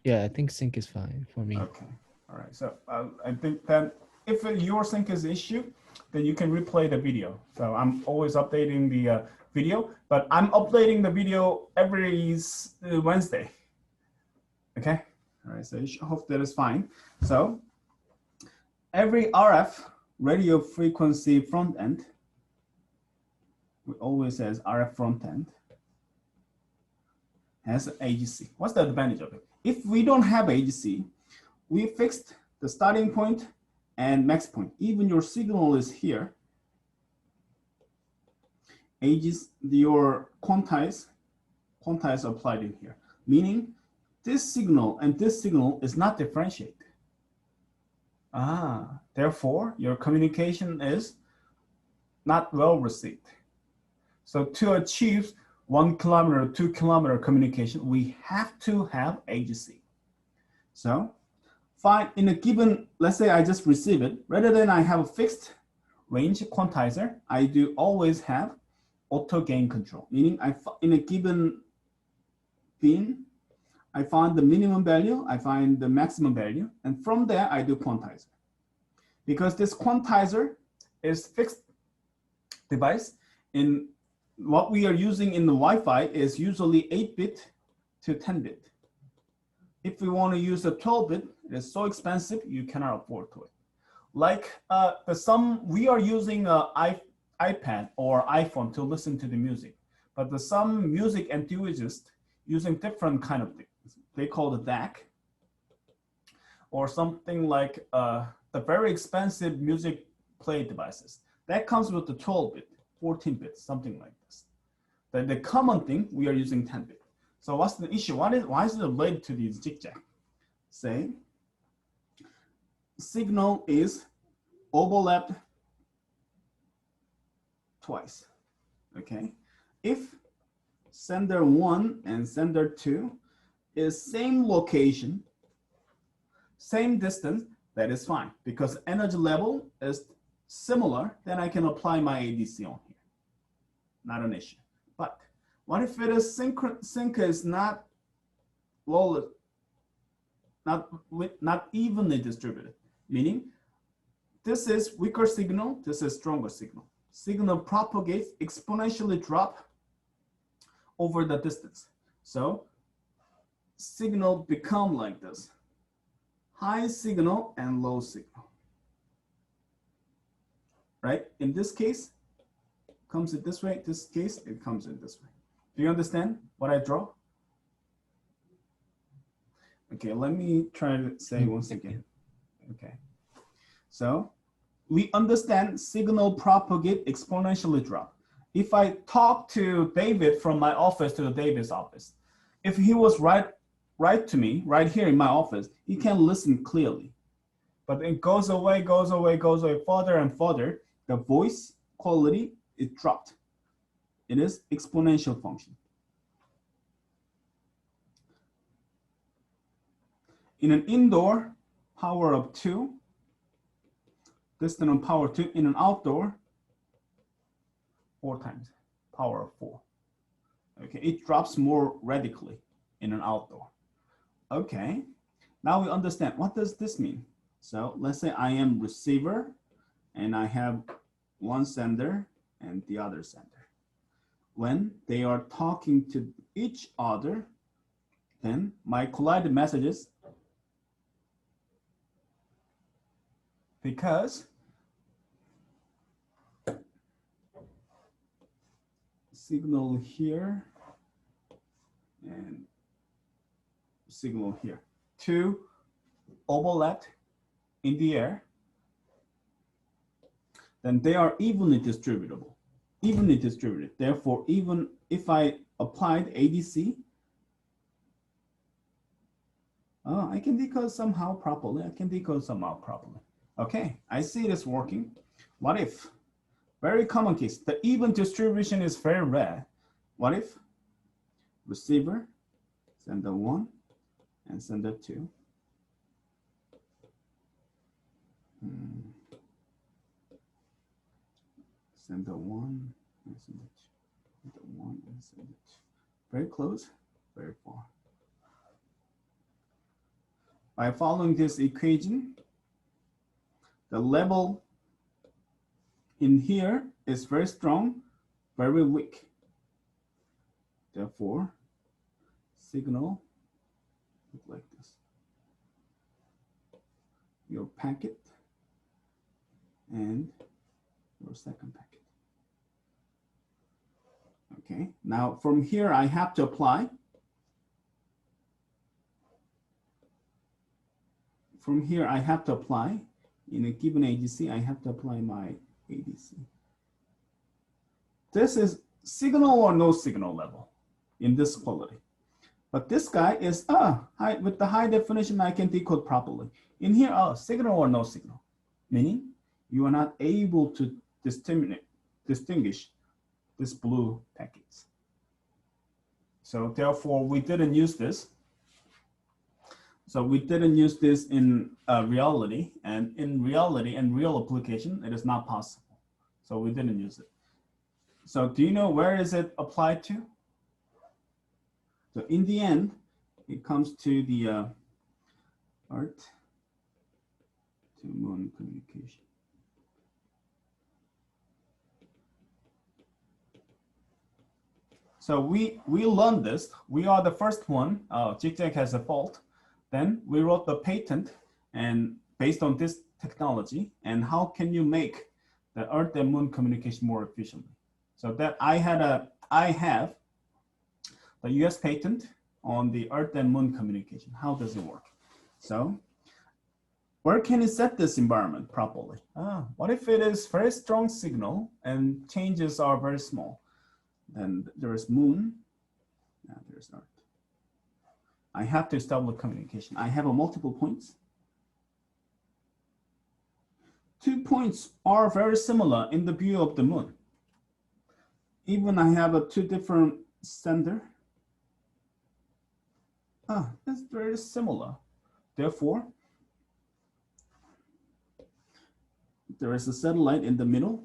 Yeah, I think sync is fine for me. Okay, all right. So I think that if your sync is an issue, then you can replay the video. So I'm always updating the video, but I'm updating the video every Wednesday. Okay, all right. So you should hope that is fine. So every RF radio frequency front end, we always says RF front end, has an AGC. What's the advantage of it? If we don't have AGC, we fixed the starting point and max point. Even your signal is here. AGC, your quantize applied in here, meaning this signal and this signal is not differentiated. Therefore, your communication is not well received. So to achieve 1 kilometer, 2 kilometer communication, we have to have AGC. So find in a given, let's say I just receive it, rather than I have a fixed range quantizer, I do always have auto gain control, meaning in a given bin, I find the minimum value, I find the maximum value, and from there I do quantizer. Because this quantizer is fixed device, in what we are using in the Wi-Fi is usually 8-bit to 10-bit. If we want to use a 12-bit, it is so expensive you cannot afford to it. Like we are using an iPad or iPhone to listen to the music, but some music enthusiasts using different kind of things. They call the DAC, or something like the very expensive music play devices. That comes with the 12-bit, 14-bit, something like this. The common thing, we are using 10-bit. So what's the issue? Why is it related to these zigzag? Say, signal is overlapped twice, okay? If sender 1 and sender 2 is same location, same distance, that is fine, because energy level is similar, then I can apply my ADC on here. Not an issue. But what if it is sync is not well, not evenly distributed, meaning this is weaker signal, this is stronger signal. Signal propagates, exponentially drop over the distance. So signal become like this. High signal and low signal. Right? In this case, it comes in this way. This case, it comes in this way. Do you understand what I draw? Okay, let me try to say once again. Okay. So we understand signal propagate, exponentially drop. If I talk to David from my office to the David's office, if he was right to me, right here in my office, he can listen clearly. But it goes away, further and further. The voice quality is dropped. It is exponential function. In an indoor, power of 2, distant on power 2. In an outdoor, 4 times, power of 4. Okay, it drops more radically in an outdoor. Okay, now we understand. What does this mean? So let's say I am receiver and I have one sender and the other sender. When they are talking to each other, then my collided messages, because signal here and signal here, 2 overlapped in the air, then they are evenly distributable, evenly distributed. Therefore, even if I applied ADC, I can decode somehow properly. Okay, I see this working. What if? Very common case. The even distribution is very rare. What if receiver, sender 1 and sender 2. Sender 1 and sender 2. Sender 1 and sender 2. Very close. very far. By following this equation, the level in here is very strong, very weak. Therefore, signal look like this. Your packet and your second packet. Okay, now from here I have to apply. From here I have to apply. In a given ADC, I have to apply my ADC. This is signal or no signal level in this quality. But this guy is, with the high definition, I can decode properly. In here, signal or no signal, meaning you are not able to distinguish this blue packets. So therefore, we didn't use this. So we didn't use this in reality, and in reality and real application, it is not possible. So we didn't use it. So do you know where is it applied to? So in the end, it comes to the Earth to Moon communication. So we learned this. We are the first one. Zigzag has a fault. Then we wrote the patent, and based on this technology, and how can you make the Earth and Moon communication more efficiently? So that I have the US patent on the Earth and Moon communication. How does it work? So where can you set this environment properly? What if it is very strong signal and changes are very small? Then there is Moon, there's Earth. I have to establish communication. I have multiple points. 2 points are very similar in the view of the Moon. Even I have two different sender. It's very similar. Therefore, there is a satellite in the middle.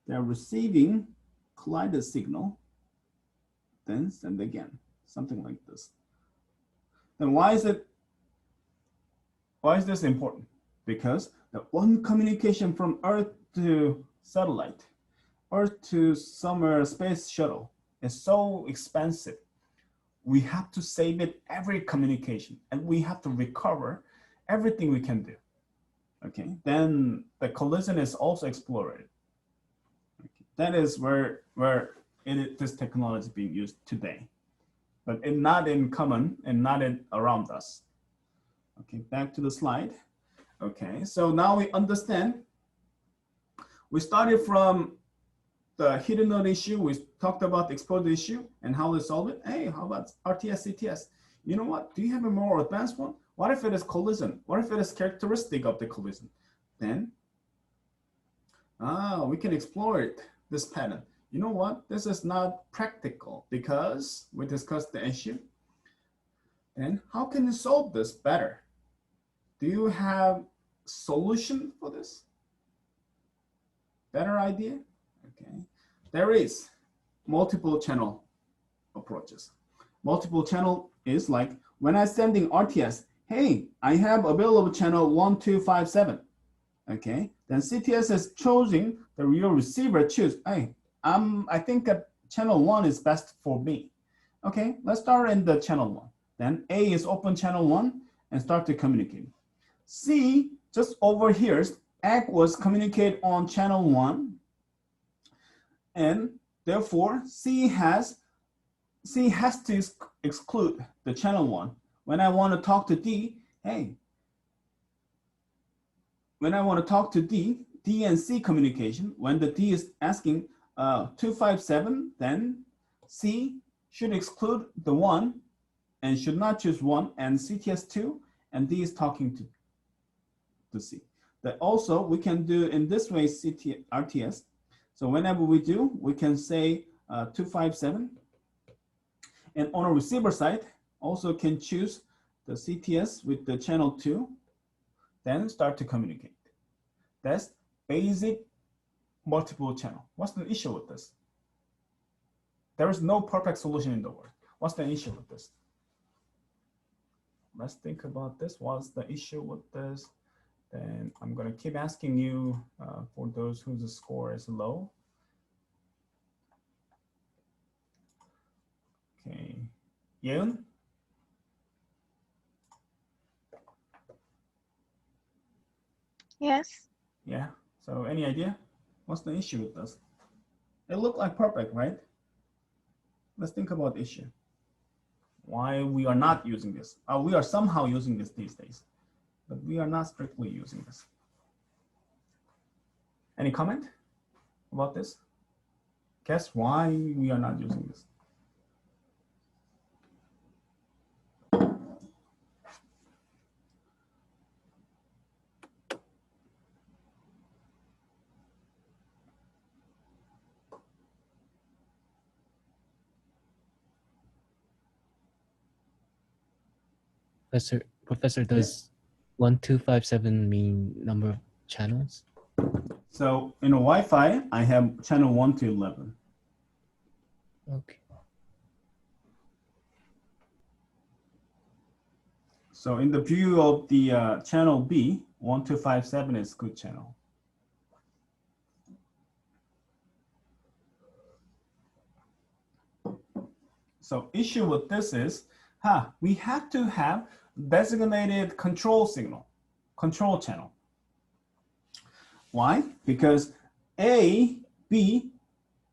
They're receiving collided signal, then send again, something like this. Then why is this important? Because the one communication from Earth to satellite, Earth to somewhere space shuttle is so expensive. We have to save it every communication, and we have to recover everything we can do. Okay, then the collision is also explored. Okay. That is where this technology is being used today, but it's not in common and not around us. Okay, back to the slide. Okay, so now we understand. We started from the hidden node issue. We talked about the exposure issue and how to solve it. Hey, how about RTS, CTS? You know what? Do you have a more advanced one? What if it is collision? What if it is characteristic of the collision? Then, we can explore it, this pattern. You know what? This is not practical because we discussed the issue. And how can you solve this better? Do you have solution for this? Better idea? Okay. There is multiple channel approaches. Multiple channel is like when I'm sending RTS, hey, I have available channel 1257. Okay. Then CTS is choosing the real receiver choose. Hey, I think channel 1 is best for me. Okay, let's start in the channel 1. Then A is open channel 1 and start to communicate. C, just over here, ACK was communicate on channel 1. And therefore, C has to exclude the channel 1. When I want to talk to D, hey, when I want to talk to D and C communication, when the D is asking 257, then C should exclude the 1 and should not choose 1 and CTS2, and D is talking to C. That also we can do in this way RTS. So whenever we do, we can say 257. And on a receiver side, also can choose the CTS with the channel 2, then start to communicate. That's basic multiple channel. What's the issue with this? There is no perfect solution in the world. What's the issue with this? Let's think about this. What's the issue with this? Then I'm going to keep asking you for those whose score is low. Okay, Yeun? Yes. Yeah, so any idea? What's the issue with this? It looked like perfect, right? Let's think about the issue. Why we are not using this. We are somehow using this these days, but we are not strictly using this. Any comment about this? Guess why we are not using this? Professor, does 1257 mean number of channels? So in a Wi-Fi, I have channel 1 to 11. Okay. So in the view of the channel B, 1257 is good channel. So issue with this is, we have to have designated control signal, control channel. Why? Because A, B,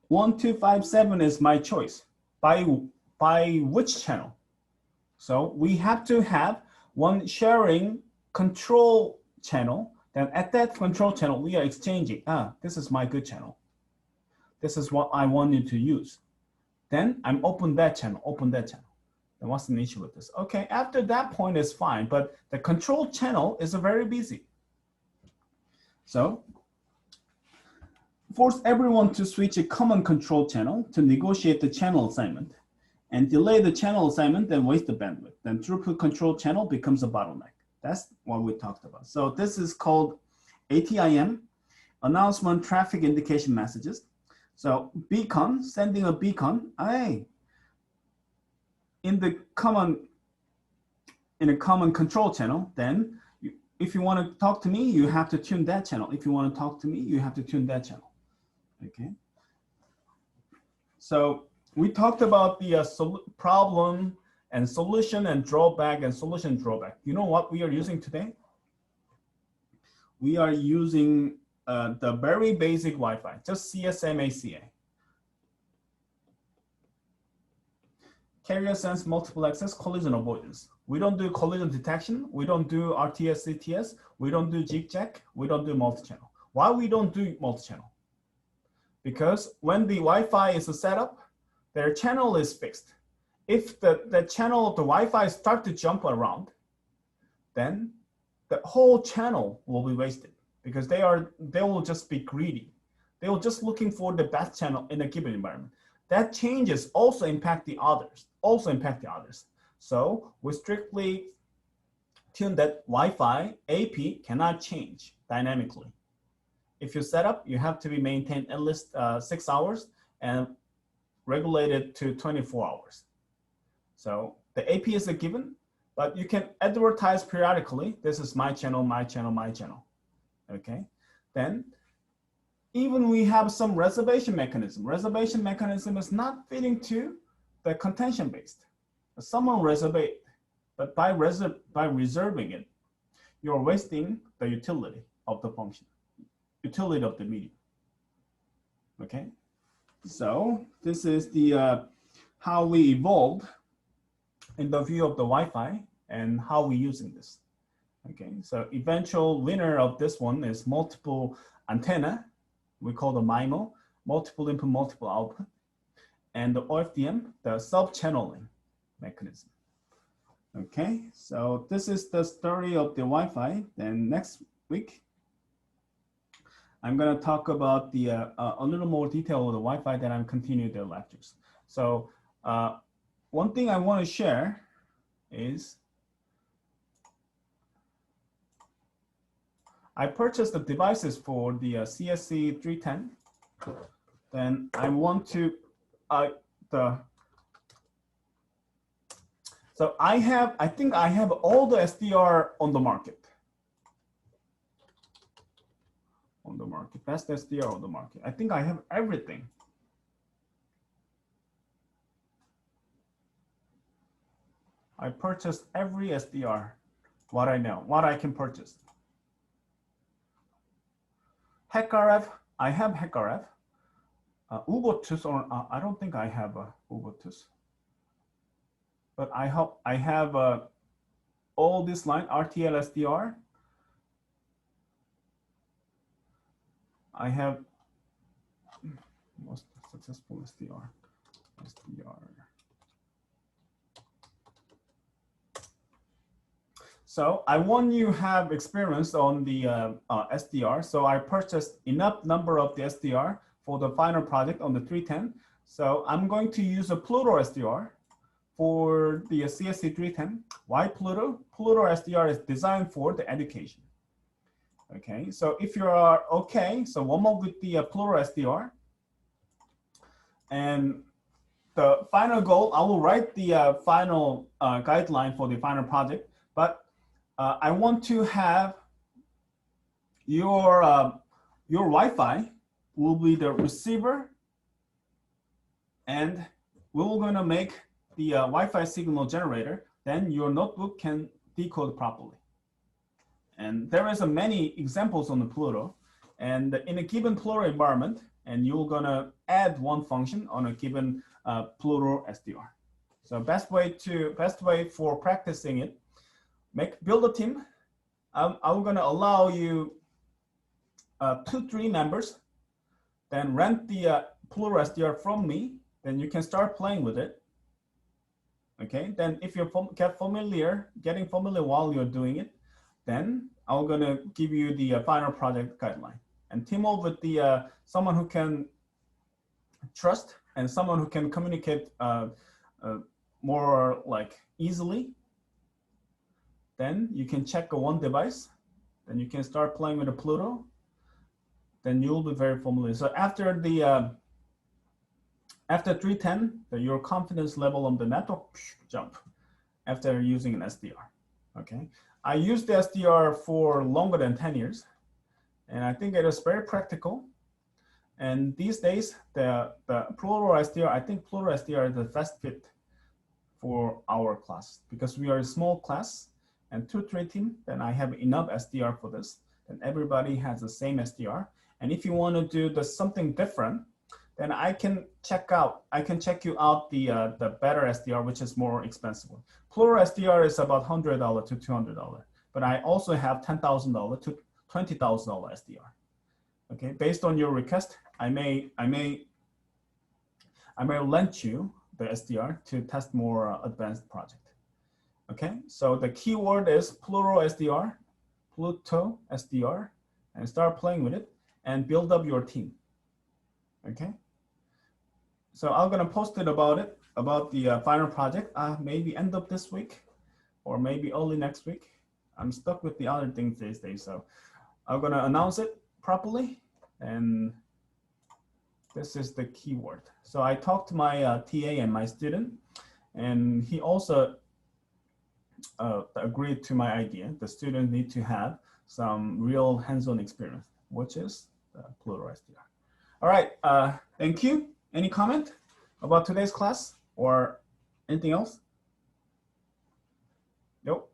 1257 is my choice. By which channel? So we have to have one sharing control channel. Then at that control channel, we are exchanging, this is my good channel. This is what I wanted to use. Then I'm open that channel, Then what's the issue with this? Okay, after that point is fine, but the control channel is very busy. So force everyone to switch a common control channel to negotiate the channel assignment and delay the channel assignment, then waste the bandwidth. Then throughput control channel becomes a bottleneck. That's what we talked about. So this is called ATIM, announcement traffic indication messages. So beacon, sending a beacon, in a common control channel, then if you want to talk to me, you have to tune that channel. If you want to talk to me, you have to tune that channel. Okay. So we talked about the problem and solution and drawback and solution drawback. You know what we are using today? We are using the very basic Wi-Fi, just CSMACA. Carrier sense multiple access collision avoidance. We don't do collision detection. We don't do RTS-CTS. We don't do jig-jack. We don't do multi-channel. Why we don't do multi-channel? Because when the Wi-Fi is set up, their channel is fixed. If the channel of the Wi-Fi start to jump around, then the whole channel will be wasted because they will just be greedy. They will just looking for the best channel in a given environment. That changes also impact the others. So we strictly tune that Wi-Fi AP cannot change dynamically. If you set up, you have to be maintained at least 6 hours and regulated to 24 hours. So the AP is a given, but you can advertise periodically. This is my channel, my channel, my channel. Okay, then even we have some reservation mechanism. Reservation mechanism is not fitting to the contention based. Someone reserve, but by reserving it, you're wasting the utility of the function, utility of the medium. Okay, so this is the how we evolved in the view of the Wi-Fi and how we're using this. Okay, so eventual winner of this one is multiple antenna. We call the MIMO, multiple input, multiple output, and the OFDM, the sub-channeling mechanism. Okay, so this is the story of the Wi-Fi. Then next week, I'm going to talk about the a little more detail of the Wi-Fi. Then I'm continuing the lectures. So one thing I want to share is I purchased the devices for the CSE310. Then I want to So I think I have all the SDR on the market. Best SDR on the market. I think I have everything. I purchased every SDR, what I know, what I can purchase. HackRF, I have HackRF. Ubuntu, or I don't think I have Ubuntu. But I hope I have all this line, RTL SDR. I have most successful SDR. So I want you to have experience on the SDR. So I purchased enough number of the SDR for the final project on the 310. So I'm going to use a Pluto SDR for the CSE310. Why Pluto? Pluto SDR is designed for the education. Okay, so if you are okay, so one more with the Pluto SDR. And the final goal, I will write the final guideline for the final project, but I want to have your Wi-Fi will be the receiver, and we're gonna make the Wi-Fi signal generator. Then your notebook can decode properly. And there is many examples on the Pluto, and in a given Pluto environment, and you're gonna add one function on a given Pluto SDR. So best way for practicing it. Build a team. I'm gonna allow you 2-3 members, then rent the Pluto SDR from me, then you can start playing with it. Okay, then if you're getting familiar while you're doing it, then I'm gonna give you the final project guideline. And team up with the someone who can trust and someone who can communicate more like easily. Then you can check one device, then you can start playing with the Pluto, then you'll be very familiar. So after the after 310, your confidence level on the network jump after using an SDR. Okay, I used the SDR for longer than 10 years, and I think it is very practical. And these days, the Pluto SDR, I think Pluto SDR is the best fit for our class because we are a small class. And 2-3 team, then I have enough SDR for this. Then everybody has the same SDR. And if you want to do something different, then I can check you out the better SDR, which is more expensive. Pluto SDR is about $100 to $200, but I also have $10,000 to $20,000 SDR. Okay, based on your request, I may lend you the SDR to test more advanced project. Okay, so the keyword is Pluto SDR, and start playing with it and build up your team. Okay, so I'm gonna post it about the final project, maybe end of this week or maybe early next week. I'm stuck with the other things these days, so I'm gonna announce it properly, and this is the keyword. So I talked to my TA and my student, and he also agreed to my idea. The student need to have some real hands-on experience, which is Pluto SDR. All right, thank you. Any comment about today's class or anything else? Nope.